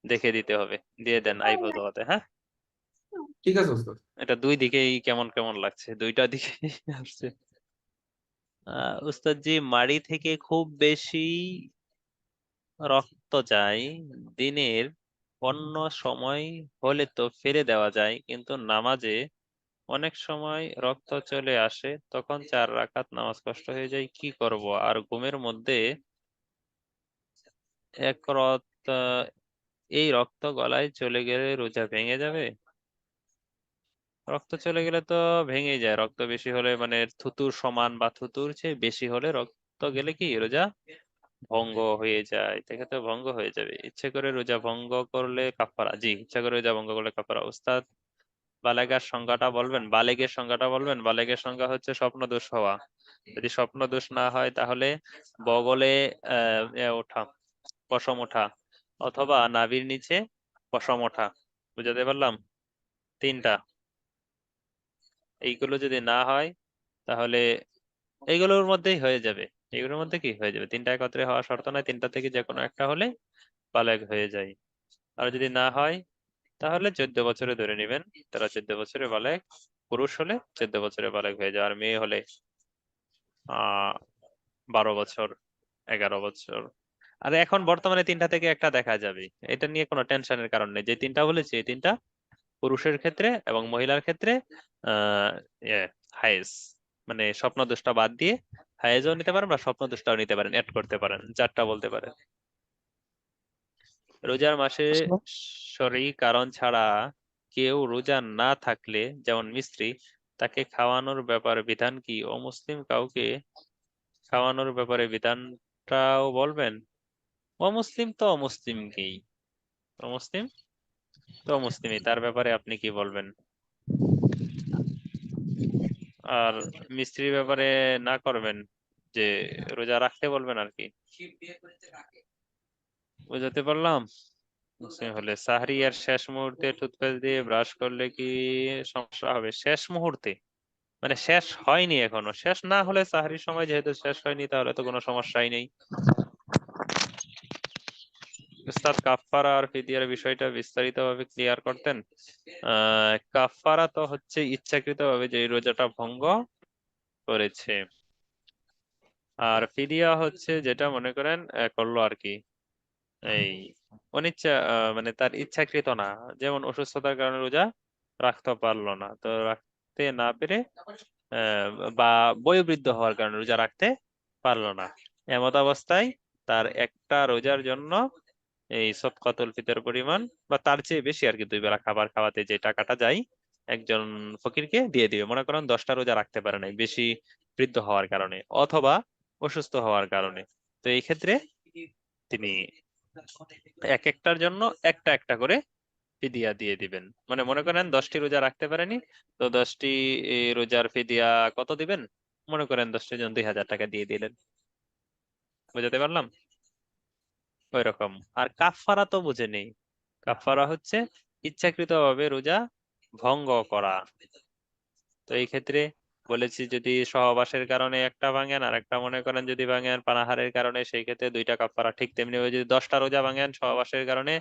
দেখে দিতে হবে, দিয়ে দেন আই ফতোয়াতে, হ্যাঁ।
ঠিক আছে ওস্তাদ।
এটা দুই দিকেই কেমন কেমন লাগছে, দুইটা দিকে আসছে। উস্তাদ জি, মাড়ি থেকে খুব বেশি রক্ত যায়, দিনের অন্য সময় হলে তো ফেলে দেওয়া যায়, কিন্তু নামাজে অনেক সময় রক্ত চলে আসে, তখন 4 রাকাত নামাজ কষ্ট হয়ে যায়, কি করব? আর ঘুমের মধ্যে এক রত এই রক্ত গলায় চলে গেলে রোজা ভেঙে যাবে? রক্ত চলে গেলে তো ভেঙেই যায়, রক্ত বেশি হলে মানে থুতুর সমান বা থুতুর চেয়ে বেশি হলে রক্ত গেলে কি রোজা ভঙ্গ হয়ে যায়, সেক্ষেত্রে ভঙ্গ হয়ে যাবে। ইচ্ছে করে রোজা ভঙ্গ করলে কাফারা, জি ইচ্ছা করে রোজা ভঙ্গ করলে কাফারা। উস্তাদ বালেগার সংজ্ঞাটা বলবেন, বালেগের সংজ্ঞাটা বলবেন। বালেগের সংজ্ঞা হচ্ছে স্বপ্নদোষ হওয়া। যদি স্বপ্নদোষ না হয় তাহলে বগলে ওঠা, পশম ওঠা, অথবা নাভির নিচে পশম ওঠা। বুঝাতে পারলাম? তিনটা। এইগুলো যদি না হয় তাহলে এইগুলোর মধ্যেই হয়ে যাবে। এগুলোর মধ্যে কি হয়ে যাবে, তিনটা একত্রে হওয়া শর্ত নয়, তিনটা থেকে যে কোনো একটা হলে বালেগ হয়ে যায়। আর যদি না হয় তাহলে 14 বছরে ধরে নেবেন, তারা 14 বছরে বালেগ, পুরুষ হলে 14 বছরে বালেগ হয়ে যায়, আর মেয়ে হলে 12 বছর, 11 বছর। আর এখন বর্তমানে তিনটা থেকে একটা দেখা যাবে, এটা নিয়ে কোনো টেনশনের কারণ নেই। যে তিনটা বলেছি এই তিনটা পুরুষের ক্ষেত্রে এবং মহিলার ক্ষেত্রে আহ হায়েস, মানে স্বপ্নদোষটা বাদ দিয়ে হায়েজও নিতে পারেন বা স্বপ্নদোষটাও নিতে পারেন, অ্যাড করতে পারেন, চারটা বলতে পারেন। রোজার মাসে শরঈ কারণ ছাড়া কেউ রোজা না থাকলে, যেমন মিস্ত্রি, তাকে খাওয়ানোর ব্যাপারে বিধান কি? অমুসলিম কাউকে খাওয়ানোর ব্যাপারে বিধানটাও বলবেন? অমুসলিম তো অমুসলিমকেই, অমুসলিম তো অমুসলিমই, তার ব্যাপারে আপনি কি বলবেন? আর মিস্ত্রির ব্যাপারে না করবেন, যে রোজা রাখতে বলবেন আর কি। বুঝাতে পারলাম? মুসলিম হলে সাহরি আর শেষ মুহূর্তে টুথপেস্ট দিয়ে ব্রাশ করলে কি সমস্যা হবে? শেষ মুহূর্তে মানে শেষ হয়নি এখনো, শেষ না হলে সাহরির সময় যেহেতু শেষ হয়নি তাহলে তো কোনো সমস্যাই নেই। উস্তাদ, কাফফারা আর ফিদিয়ার বিষয়টা বিস্তারিত ভাবে ক্লিয়ার করতেন। কাফফারা তো হচ্ছে ইচ্ছাকৃত ভাবে যে এই রোজাটা ভঙ্গ করেছে, আর ফিদিয়া হচ্ছে যেটা মনে করেন করলো আর কি, এই অনিচ্ছা, মানে তার ইচ্ছাকৃত না, যেমন অসুস্থতার কারণে রোজা রাখতে পারলো না, তো রাখতে না পেরে আহ, বা বয়োবৃদ্ধ হওয়ার কারণে রোজা রাখতে পারলো না, এমত অবস্থায় তার একটা রোজার জন্য এই সদকাতুল ফিতর পরিমাণ বা তার চেয়ে বেশি আর কি, 2 বেলা খাবার খাওয়াতে যে টাকাটা যায় একজন ফকিরকে দিয়ে দিবে। মনে করেন 10টা রোজা রাখতে পারে নাই বেশি বৃদ্ধ হওয়ার কারণে অথবা অসুস্থ হওয়ার কারণে, তো এই ক্ষেত্রে তিনি এক একটার জন্য একটা একটা করে ফিদিয়া দিয়ে দিবেন। মানে মনে করেন 10টি রোজা রাখতে পারেনি, তো 10টি রোজার ফিদিয়া কত দিবেন? মনে করেন 10টির জন্য 2000 টাকা দিয়ে দিলেন। বুঝাতে পারলাম? ওই রকম। আর কাফফারা তো বুঝে নেই, কাফফারা হচ্ছে ইচ্ছাকৃতভাবে রোজা ভঙ্গ করা। তো এই ক্ষেত্রে বলেছি যদি সহবাসের কারণে একটা ভাঙেন আর একটা মনে করেন যদি ভাঙেন পানাহারের কারণে, সেই ক্ষেত্রে 2টা কাফফারা। ঠিক তেমনি ভাবে যদি 10টা রোজা ভাঙেন সহবাসের কারণে,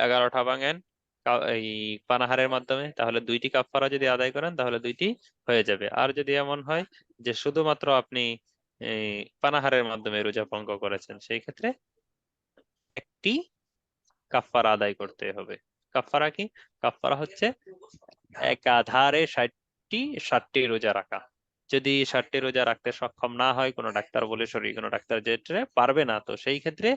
11টা ভাঙেন এই পানাহারের মাধ্যমে, তাহলে 2টি কাফফারা যদি আদায় করেন তাহলে 2টি হয়ে যাবে। আর যদি এমন হয় যে শুধুমাত্র আপনি এই পানাহারের মাধ্যমে রোজা ভঙ্গ করেছেন, সেই ক্ষেত্রে একটি কাফফারা আদায় করতে হবে। কাফফারা কি? কাফফারা হচ্ছে একাধারে 60টি রোজা রাখা। যদি 60টি রোজা রাখতে সক্ষম না হয়, কোনো ডাক্তার বলে শরীর কোনো ডাক্তার যেটা পারবে না, তো সেই ক্ষেত্রে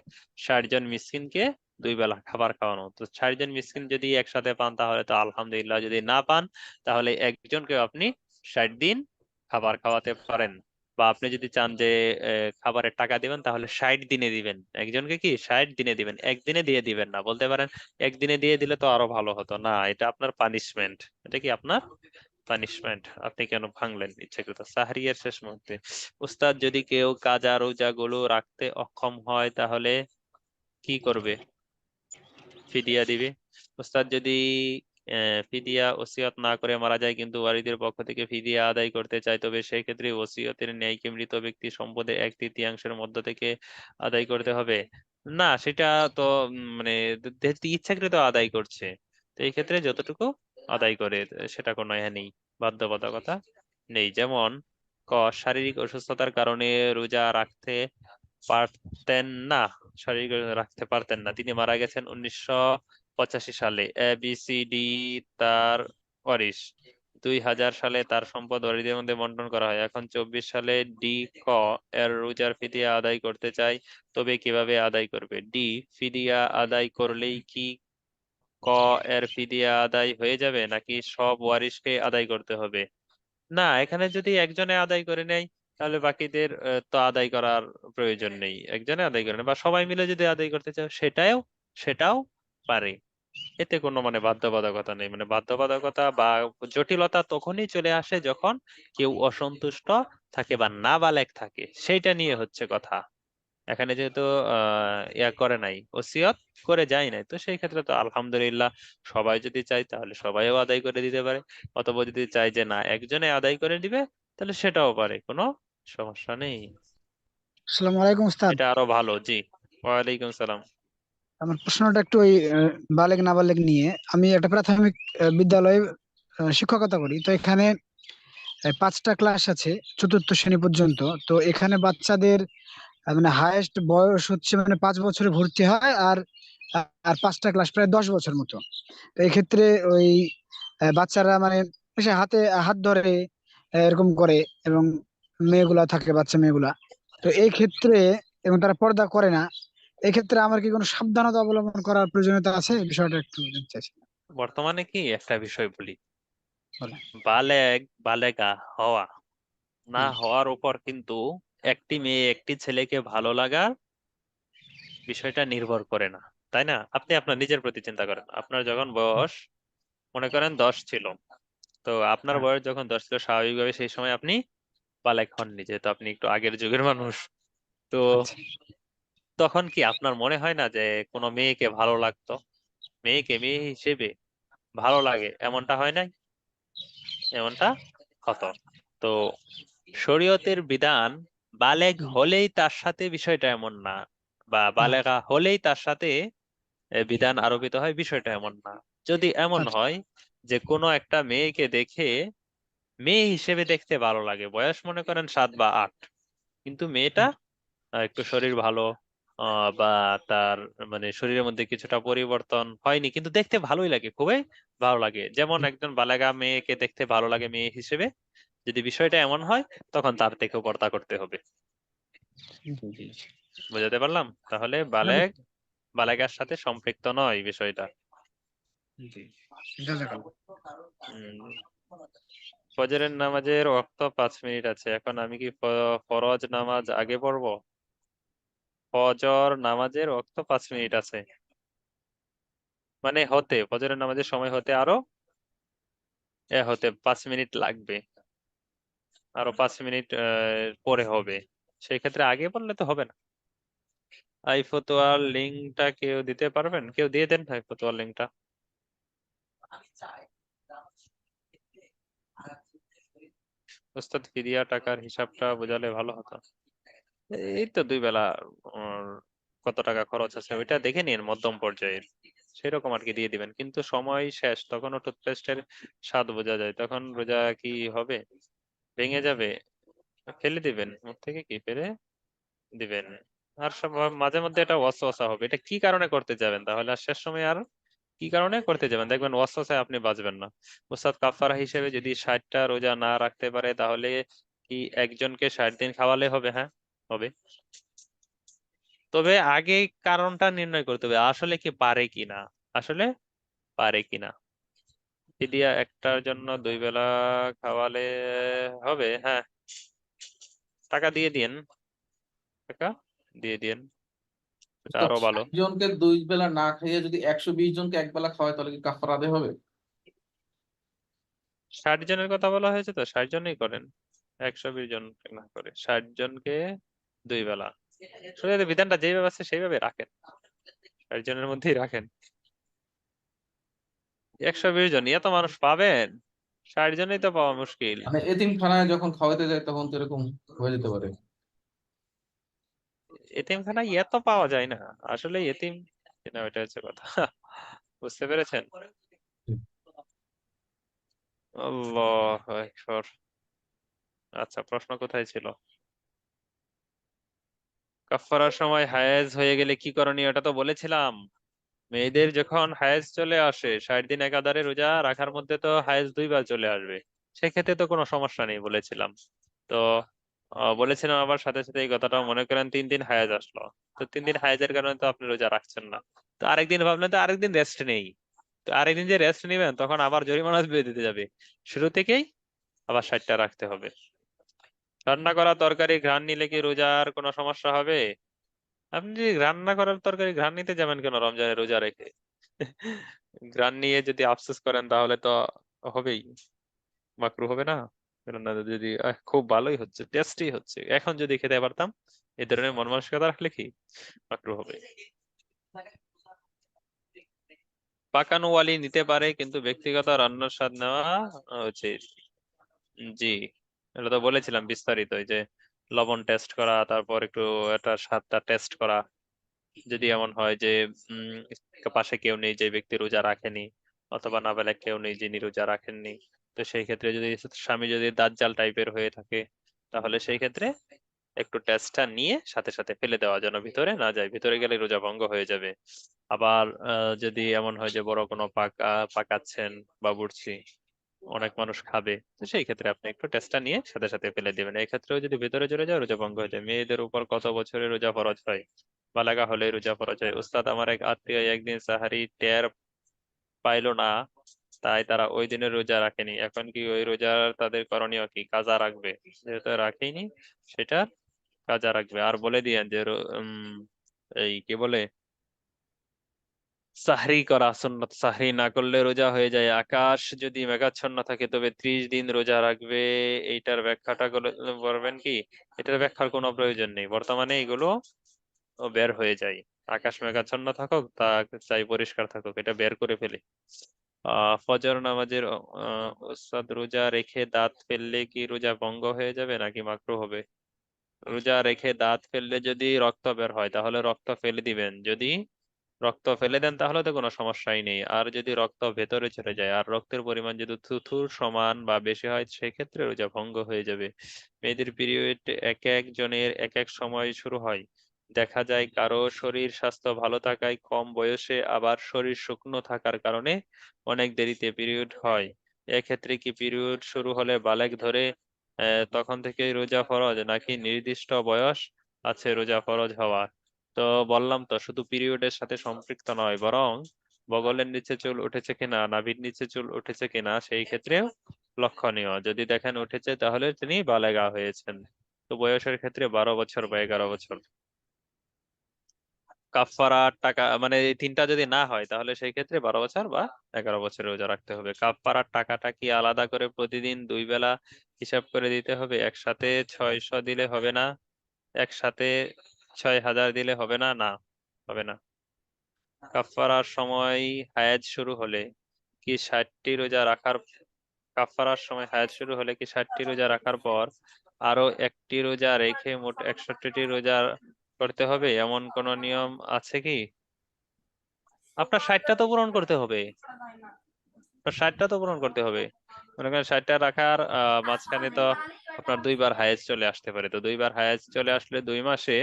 60 জন মিসকিনকে 2 বেলা খাবার খাওয়ানো। তো 60 জন মিসকিন যদি একসাথে পান তাহলে তো আলহামদুলিল্লাহ, যদি না পান তাহলে একজনকে আপনি 60 দিন খাবার খাওয়াতে পারেন। বা আপনি যদি চান যে খাবারের টাকা দিবেন তাহলে 60 দিনে দিবেন, একজনকে কি 60 দিনে দিবেন, একদিনে দিয়ে দিবেন না। বলতে পারেন একদিনে দিয়ে দিলে তো আরো ভালো হতো, না, এটা আপনার পানিশমেন্ট। এটা কি আপনার পানিশমেন্ট, আপনি কেন ভাঙলেন ইচ্ছাকৃত সাহরিয়ার শেষ মুহূর্তে? উস্তাদ, যদি কেউ কাজা রোজা গুলো রাখতে অক্ষম হয় তাহলে কি করবে? ফিদিয়া দিবে। উস্তাদ, যদি ফিদিয়া ওসিয়ত না করে মারা যায় কিন্তু ওয়ারিদের পক্ষ থেকে ফিদিয়া আদায় করতে চায়, তবে সেই ক্ষেত্রে ওসিয়তের ন্যায়কে মৃত ব্যক্তি সম্পদের 1/3 মধ্য থেকে আদায় করতে হবে? না, সেটা তো মানে যেহেতু ইচ্ছাকৃত আদায় করছে, তো এই ক্ষেত্রে যতটুকু আদায় করে সেটা কোনো নেই, বাধ্যবাধকতা নেই। যেমন ক, শারীরিক অসুস্থতার কারণে রোজা রাখতে পারতেন না, শারীরিক রাখতে পারতেন না, তিনি মারা গেছেন 1985 সালে, ABCD তার ওয়ারিশ, 2000 সালে তার সম্পদ ওয়ারিদের মধ্যে বন্টন করা হয়, এখন 24 সালে ডি, ক এর রোজার ফিদিয়া আদায় করতে চাই, তবে কিভাবে আদায় করবে? ডি, ফিদিয়া আদায় করলেই কি ক এর ফিদিয়া আদায় হয়ে যাবে নাকি সব ওয়ারিশকে আদায় করতে হবে? না, এখানে যদি একজনে আদায় করে নেয় তাহলে বাকিদের তো আদায় করার প্রয়োজন নেই, একজনে আদায় করে নেয় বা সবাই মিলে যদি আদায় করতে চাও সেটাও পারে। এতে কোনো মানে বাধ্যবাধকতা নেই। মানে বাধ্যবাধকতা বা জটিলতা তখনই চলে আসে যখন কেউ অসন্তুষ্ট থাকে বা নাবালেগ থাকে, সেইটা নিয়ে হচ্ছে কথা। এখানে যেহেতু ইয়া করে নাই, ওসিয়ত করে যায় নাই, তো সেই ক্ষেত্রে তো আলহামদুলিল্লাহ, সবাই যদি চায় তাহলে সবাইও আদায় করে দিতে পারে, অথবা যদি চায় যে না একজনে আদায় করে দিবে তাহলে সেটাও পারে, কোনো সমস্যা নেই।
আসসালামু আলাইকুম উস্তাদ।
এটা আরো ভালো। জি, ওয়ালাইকুম সালাম।
আমার প্রশ্নটা একটু ওই বালেগ নাবালেগ নিয়ে। আমি একটা প্রাথমিক বিদ্যালয়ে শিক্ষকতা করি। তো এখানে 5টা ক্লাস আছে, চতুর্থ শ্রেণী পর্যন্ত। তো এখানে বাচ্চাদের মানে হায়েস্ট বয়স হচ্ছে মানে 5 বছরে ভর্তি হয়, আর আর 5টা ক্লাস প্রায় 10 বছর মতো। তো এক্ষেত্রে ওই বাচ্চারা মানে এসে হাতে হাত ধরে এরকম করে, এবং মেয়েগুলা থাকে, বাচ্চা মেয়েগুলা। তো এই ক্ষেত্রে এবং তারা পর্দা করে না, এই ক্ষেত্রে আমার কি কোনো সাবধানতা অবলম্বন করার প্রয়োজনীয়তা আছে? এই বিষয়টা একটু জানতে চাইছি।
বর্তমানে কি একটা বিষয় বলি,
বলেন।
বালেগ বালেগা হওয়া না
জি।
হওয়ার উপর কিন্তু একটি মেয়ে একটি ছেলেকে ভালো লাগার বিষয়টা নির্ভর করে না, তাই না? আপনি আপনার নিজের প্রতি চিন্তা করেন। আপনার যখন বয়স মনে করেন 10 ছিল, তো আপনার
হ্যাঁ।
বয়স যখন 10 ছিল, স্বাভাবিকভাবে সেই সময় আপনি বালেগ হননি, যেহেতু আপনি একটু আগের যুগের মানুষ। তো
আচ্ছা।
তখন কি আপনার মনে হয় না যে কোনো মেয়েকে ভালো লাগতো? মেয়েকে মেয়ে হিসেবে ভালো লাগে এমনটা হয় নাই? এমনটা হতো। তো শরীয়তের বিধান বালেগ
হুম।
হলেই তার সাথে বিষয়টা এমন না, বা বালেগা
আচ্ছা।
হলেই তার সাথে বিধান আরোপিত হয়, বিষয়টা এমন না। যদি এমন
আচ্ছা।
হয় যে কোনো একটা মেয়েকে দেখে মেয়ে হিসেবে দেখতে ভালো লাগে, বয়স মনে করেন 7 বা 8, কিন্তু মেয়েটা
হুম।
একটু শরীর ভালো, বা তার মানে শরীরের মধ্যে কিছুটা পরিবর্তন হয়নি, কিন্তু দেখতে ভালোই লাগে, খুবই ভালো লাগে, যেমন
হুম।
একজন বালেগা মেয়েকে দেখতে ভালো লাগে মেয়ে হিসেবে, যদি বিষয়টা এমন হয় তখন তার থেকেও পর্দা করতে হবে।
জি, জি, জি।
বুঝাতে পারলাম? তাহলে
হ্যাঁ,
বালেগার সাথে সম্পৃক্ত নয় বিষয়টা।
জি। জাযাকাল্লাহ।
উম, ফজরের নামাজের ওয়াক্ত 5 মিনিট আছে, এখন আমি কি ফরজ নামাজ আগে পড়বো? ফজর নামাজের ওয়াক্ত 5 মিনিট আছে, মানে হতে ফজরের নামাজের সময় হতে আরো হতে 5 মিনিট লাগবে, আরো 5 মিনিট পরে হবে, সেই ক্ষেত্রে আগে পড়লে তো হবে না। এই ফতোয়ার লিঙ্কটা কেউ দিতে পারবেন? কেউ দিয়ে দেন ভাই ফতোয়ার লিঙ্কটা। ওস্তাদ ফিদিয়া টাকার হিসাবটা বোঝালে ভালো হতো। এই তো 2 বেলা কত টাকা খরচ আছে ওইটা দেখে নিন, মধ্যম পর্যায়ের সেরকম আর কি দিয়ে দিবেন, কিন্তু সময় শেষ, তখনও টুথপেস্টের স্বাদ বোঝা যায়, তখন রোজা কি হবে? ভেঙে যাবে, ফেলে দিবেন, মুখ থেকে কি ফেলে দিবেন। আর সব মাঝে মধ্যে এটা ওয়াসওয়াসা হবে, এটা কি কারণে করতে যাবেন তাহলে, আর শেষ সময় আর কি কারণে করতে যাবেন, দেখবেন ওয়াসওয়াসায় আপনি বাঁচবেন না। উস্তাদ কাফারা হিসেবে যদি 60টা রোজা না রাখতে পারে তাহলে কি একজনকে 60 দিন খাওয়ালে হবে? হ্যাঁ, হবে। তবে আগে কারণটা নির্ণয় করতে হবে, আসলে কি পারে কিনা, আসলে পারে কিনা। ফিদিয়া একটার জন্য 2 বেলা খাওয়ালে হবে, হ্যাঁ। টাকা দিয়ে দিন, টাকা দিয়ে দিন, এটা
উস্তাদ,
আরো ভালো।
60 জনকে 2 বেলা না খাইয়ে যদি 120 জনকে 1 বেলা খাওয়ায় তাহলে কি কাফারা আদায় হবে?
60 জনের কথা বলা হয়েছে, তো 60 জনই করেন, 120 জন না করে 60 জনকে 2 বেলা। শরীয়তের বিধানটা যেভাবে আছে সেইভাবে রাখেন, 60 জনের মধ্যেই রাখেন। 120 জন এত মানুষ পাবেন? 60 জনই তো পাওয়া মুশকিল।
মানে এতিমখানায় যখন খাওয়াইতে যায় তখন তো এরকম হয়ে যেতে পারে।
এতিমখানায় এত পাওয়া যায় না, আসলে এতিম না, ওইটা হচ্ছে কথা। বুঝতে পেরেছেন? আল্লাহু আকবার। আচ্ছা, প্রশ্ন কোথায় ছিল? কাফফারার সময় হায়েজ হয়ে গেলে কি করণীয়, এটা তো বলেছিলাম। মেয়েদের যখন হায়েজ চলে আসে 60 দিন একাধারে রোজা রাখার মধ্যে তো হায়েজ 2 বার চলে আসবে, সেক্ষেত্রে তো কোনো সমস্যা নেই বলেছিলাম। তো বলেছিলাম আবার সাথে সাথে এই কথাটাও মনে করেন, 3 দিন হায়েজ আসলো, তো 3 দিন হায়েজের কারণে তো আপনি রোজা রাখছেন না, তো আরেকদিন ভাবলেন তো আরেকদিন রেস্ট নেই, তো আরেকদিন যে রেস্ট নেবেন তখন আবার জরিমানা দিতে যাবে, শুরু থেকেই আবার 60টা রাখতে হবে। রান্না করা তরকারি ঘ্রাণ নিলে কি রোজার কোনো সমস্যা হবে? আপনি যদি রান্না করার তরকারি ঘ্রাণ নিতে যাবেন কেন রমজানের রোজা রেখে? ঘ্রাণ নিয়ে যদি আফসোস করেন তাহলে তো হবেই, মাকরু হবে না? কেননা যদি খুব ভালোই হচ্ছে, টেস্টি হচ্ছে, এখন যদি খেতে পারতাম এই ধরনের মন মানসিকতা রাখলে কি মাকরুহ হবে। পাকানো ওয়ালি নিতে পারে, কিন্তু ব্যক্তিগত রান্নার স্বাদ নেওয়া উচিত। জি, এটা তো বলেছিলাম বিস্তারিত, এই যে লবণ টেস্ট করা, তারপর একটু এটা স্বাদটা টেস্ট করা। যদি এমন হয় যে উম পাশে কেউ নেই, যে ব্যক্তি রোজা রাখেনি, অথবা নাবালেগ কেউ নেই যিনি রোজা রাখেননি, তো সেই ক্ষেত্রে যদি স্বামী যদি দাজ্জাল টাইপের হয়ে থাকে, তাহলে সেই ক্ষেত্রে একটু টেস্টটা নিয়ে সাথে সাথে ফেলে দেওয়া, যেন ভিতরে না যায়, ভিতরে গেলে রোজা ভঙ্গ হয়ে যাবে। আবার যদি এমন হয় যে বড় কোনো পাকাচ্ছেন বাবুর্চি, অনেক মানুষ খাবে, তো সেই ক্ষেত্রে আপনি একটু টেস্টটা নিয়ে সাথে সাথে ফেলে দিবেন। এই ক্ষেত্রেও যদি ভিতরে চলে যায় রোজা ভঙ্গ হয়ে যায়। মেয়েদের উপর কত বছরের রোজা ফরজ হয়? বালাগা হলে রোজা ফরজ হয়। উস্তাদ, আমার এক আত্মীয় একদিন সাহারি টের পাইলো না, তাই তারা ওই দিনের রোজা রাখেনি। এখন কি ওই রোজার তাদের করণীয় কি? কাজা রাখবে? যেহেতু রাখেনি, সেটা কাজা রাখবে। আর বলে দিয়েন যে এই কি বলে, সাহরি করা সুন্নত, সাহরি না করলে রোজা হয়ে যায়। আকাশ যদি মেঘাচ্ছন্ন থাকে তবে 30 দিন রোজা রাখবে। এইটার ব্যাখ্যাটা বলবেন কি? এটার ব্যাখ্যার কোনো প্রয়োজন নেই, বর্তমানে এগুলো বের হয়ে যায়। আকাশ মেঘাচ্ছন্ন থাকুক, তা চাই পরিষ্কার থাকুক, এটা বের করে ফেলে। ফজর নামাজের উস্তাদ, রোজা রেখে দাঁত ফেললে কি রোজা ভঙ্গ হয়ে যাবে নাকি মাকরুহ হবে? রোজা রেখে দাঁত ফেললে যদি রক্ত বের হয় তাহলে রক্ত ফেলে দিবেন। যদি রক্ত ফেলে দেন তাহলে তো কোনো সমস্যাই নেই। আর যদি রক্ত ভেতরে চলে যায় আর রক্তের পরিমাণ যদি থুথুর সমান বা বেশি হয়, সেক্ষেত্রে রোজা ভঙ্গ হয়ে যাবে। মেয়েদের পিরিয়ড এক এক জনের এক এক সময় শুরু হয়। দেখা যায় কারো শরীর স্বাস্থ্য ভালো থাকায় কম বয়সে, আবার শরীর শুকনো থাকার কারণে অনেক দেরিতে পিরিয়ড হয়। এক্ষেত্রে কি পিরিয়ড শুরু হলে বালেগ ধরে তখন থেকেই রোজা ফরজ, নাকি নির্দিষ্ট বয়স আছে রোজা ফরজ হওয়ার? তো বললাম তো, শুধু পিরিয়ডের সাথে সম্পৃক্ত নয়, বরং বগলের নিচে চুল উঠেছে কিনা, নাভির নিচে চুল উঠেছে কিনা, সেই ক্ষেত্রেও লক্ষণীয়। যদি দেখেন উঠেছে, তাহলে তিনি বালেগা হয়েছেন। তো বয়সের ক্ষেত্রে 12 বছর বা 11 বছর। কাফফারার টাকা মানে এই তিনটা যদি না হয়, তাহলে সেই ক্ষেত্রে 12 বছর বা 11 বছর রোজা রাখতে হবে। কাফফারার টাকাটা কি আলাদা করে প্রতিদিন 2 বেলা হিসাব করে দিতে হবে? একসাথে 600 দিলে হবে না? একসাথে 6000 দিলে হবে না? না, হবে না। কাফফারার সময় হায়েজ শুরু হলে কি 60টি রোজা রাখার কাফফারার সময় হায়েজ শুরু হলে কি 60টি রোজা রাখার পর আরো একটি রোজা রেখে মোট 61টি রোজা করতে হবে, এমন কোন নিয়ম আছে কি? আপনার 60টা তো পূরণ করতে হবে, আপনার 60টা তো পূরণ করতে হবে। মনে করেন 60টা রাখার মাঝখানে তো আপনার 2বার হায়েজ চলে আসতে পারে। তো 2বার হায়েজ চলে আসলে 2 মাসে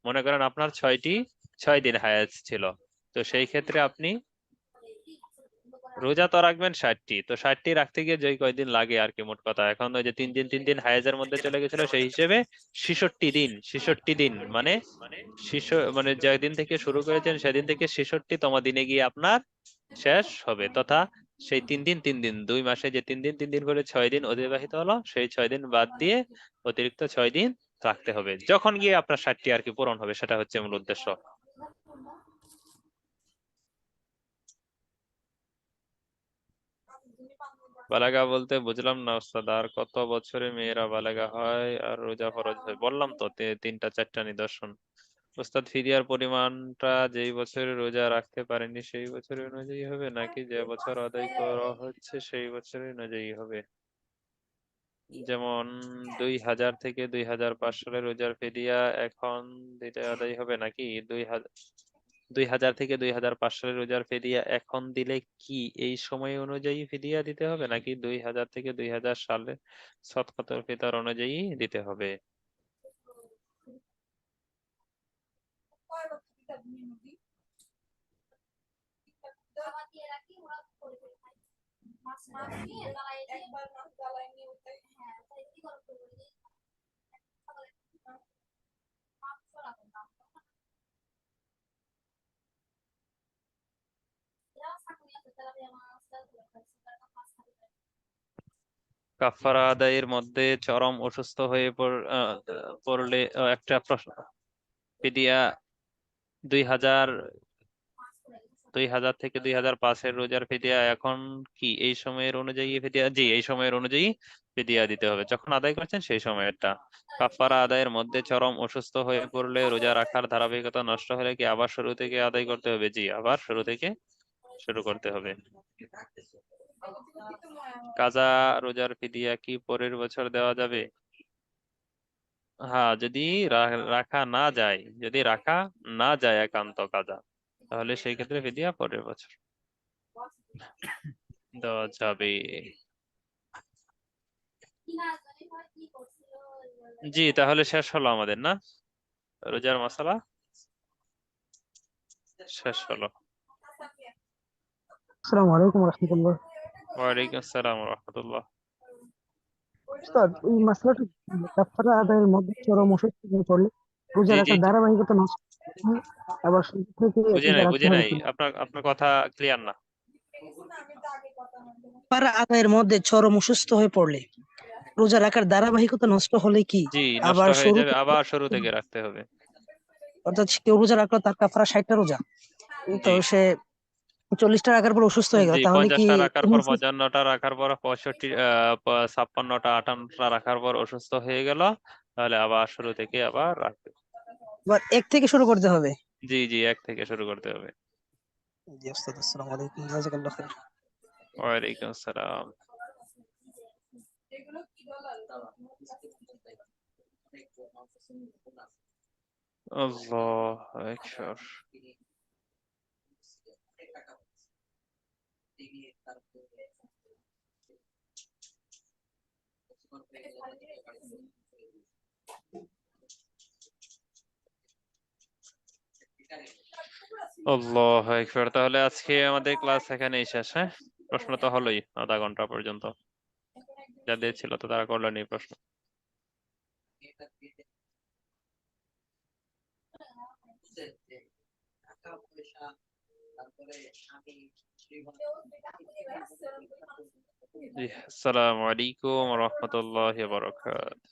মনে করেন আপনার 6 দিন হায়েজ ছিল। তো সেই ক্ষেত্রে আপনি রোজা তো রাখবেন 60টি, তো 60টি রাখতে গিয়ে যে কয়দিন লাগে আর কি, মোট কথা এখন ওই যে 3 দিন হায়েজের মধ্যে চলে গেছিল, সেই হিসেবে 66 দিন, 66 দিন মানে মানে যেদিন থেকে শুরু করেছেন সেদিন থেকে 66তম দিনে গিয়ে আপনার শেষ হবে। তথা সেই 3 দিন 3 দিন, 2 মাসে যে 3 দিন 3 দিন করে 6 দিন অতিবাহিত হলো, সেই 6 দিন বাদ দিয়ে অতিরিক্ত 6 দিন রাখতে হবে, যখন গিয়ে আপনার 60টি আর কি পূরণ হবে। সেটা হচ্ছে মূল উদ্দেশ্য। বালাগা বলতে বুঝলাম না ওস্তাদ, আর কত বছরে মেয়েরা বালাগা হয় আর রোজা ফরজ হয়? বললাম তো 3টা 4টা নিদর্শন। ওস্তাদ, ফিদিয়ার পরিমাণটা যেই বছরে রোজা রাখতে পারেনি সেই বছরে অনুযায়ী হবে, নাকি যে বছর আদায় করা হচ্ছে সেই বছরে অনুযায়ী হবে? যেমন 2000 থেকে 2005 সালের রোজার ফিদিয়া এখন দিলে আদায় হবে, নাকি 2000 থেকে 2005 সালের রোজার ফিদিয়া এখন দিলে কি এই সময় অনুযায়ী ফিদিয়া দিতে হবে, নাকি 2000 থেকে 2000 সালে সদকাতুল ফিতর অনুযায়ী দিতে হবে? কাফারা আদায়ের মধ্যে চরম অসুস্থ হয়ে পড়লে একটা প্রশ্ন, ফিদিয়া 2000 2000 থেকে 2005-এর রোজার ফিদিয়া এখন কি এই সময়ের অনুযায়ী ফিদিয়া? জি, এই সময়ের অনুযায়ী ফিদিয়া দিতে হবে, যখন আদায় করছেন সেই সময়েরটা। কাফারা আদায়ের মধ্যে চরম অসুস্থ হয়ে পড়লে রোজা রাখার ধারাবাহিকতা নষ্ট হলে কি আবার শুরু থেকে আদায় করতে হবে? জি, আবার শুরু থেকে শুরু করতে হবে। কাজা রোজার ফিদিয়া কি পরের বছর দেওয়া যাবে? হ্যাঁ, যদি রাখা না যায়, যদি রাখা না যায় একান্ত কাজা, তাহলে সেই ক্ষেত্রে ফিদিয়া পরের বছর দেওয়া যাবে। জি, তাহলে শেষ হলো আমাদের, না? রোজার মশলা শেষ হলো।
আসসালামু আলাইকুম রহমতুল্লাহ।
ওয়ালাইকুম আসসালাম রহমতুল্লাহ।
উস্তাদ, এই মাসলাটা কাফারা আদায়ের মধ্যে চরম অসুস্থ হয়ে পড়লে রোজা
জি জি
রাখার
জি,
ধারাবাহিকতা নষ্ট হয়, আবার শুরু থেকে রোজা রাখতে
বুঝে
হবে
নাই,
কি?
আপনার আপনার কথা ক্লিয়ার না।
কাফারা আদায়ের মধ্যে চরম অসুস্থ হয়ে পড়লে রোজা রাখার ধারাবাহিকতা নষ্ট হলে কি
জি, নষ্ট
আবার
হয়ে
শুরু
যাবে,
থেকে,
আবার শুরু থেকে রাখতে হবে।
অর্থাৎ কেউ রোজা রাখলো তার কাফারা 60টা রোজা, তো
জি
সে 40টা রাখার পর অসুস্থ হয়ে গেল,
জি,
তাহলে কি
50টা রাখার পর, 55টা রাখার পর, 56টা 58টা রাখার পর অসুস্থ হয়ে গেল, তাহলে আবার শুরু থেকে আবার রাখবে।
আবার এক থেকে শুরু করতে হবে?
জি জি, এক থেকে শুরু করতে হবে।
জি উস্তাদ, আসসালামু আলাইকুম, জাযাকাল্লাহ খাইর।
ওয়ালাইকুম আসসালাম। আল্লাহ আকবার। আল্লাহ আকবার। তাহলে আজকে আমাদের ক্লাস এখানেই শেষ। হ্যাঁ, প্রশ্ন তো হলোই আধা ঘন্টা পর্যন্ত, যাদের ছিল তো তারা করলেন এই প্রশ্ন। জি, আসসালামু আলাইকুম ওয়া রাহমাতুল্লাহি ওয়া বারাকাতুহু।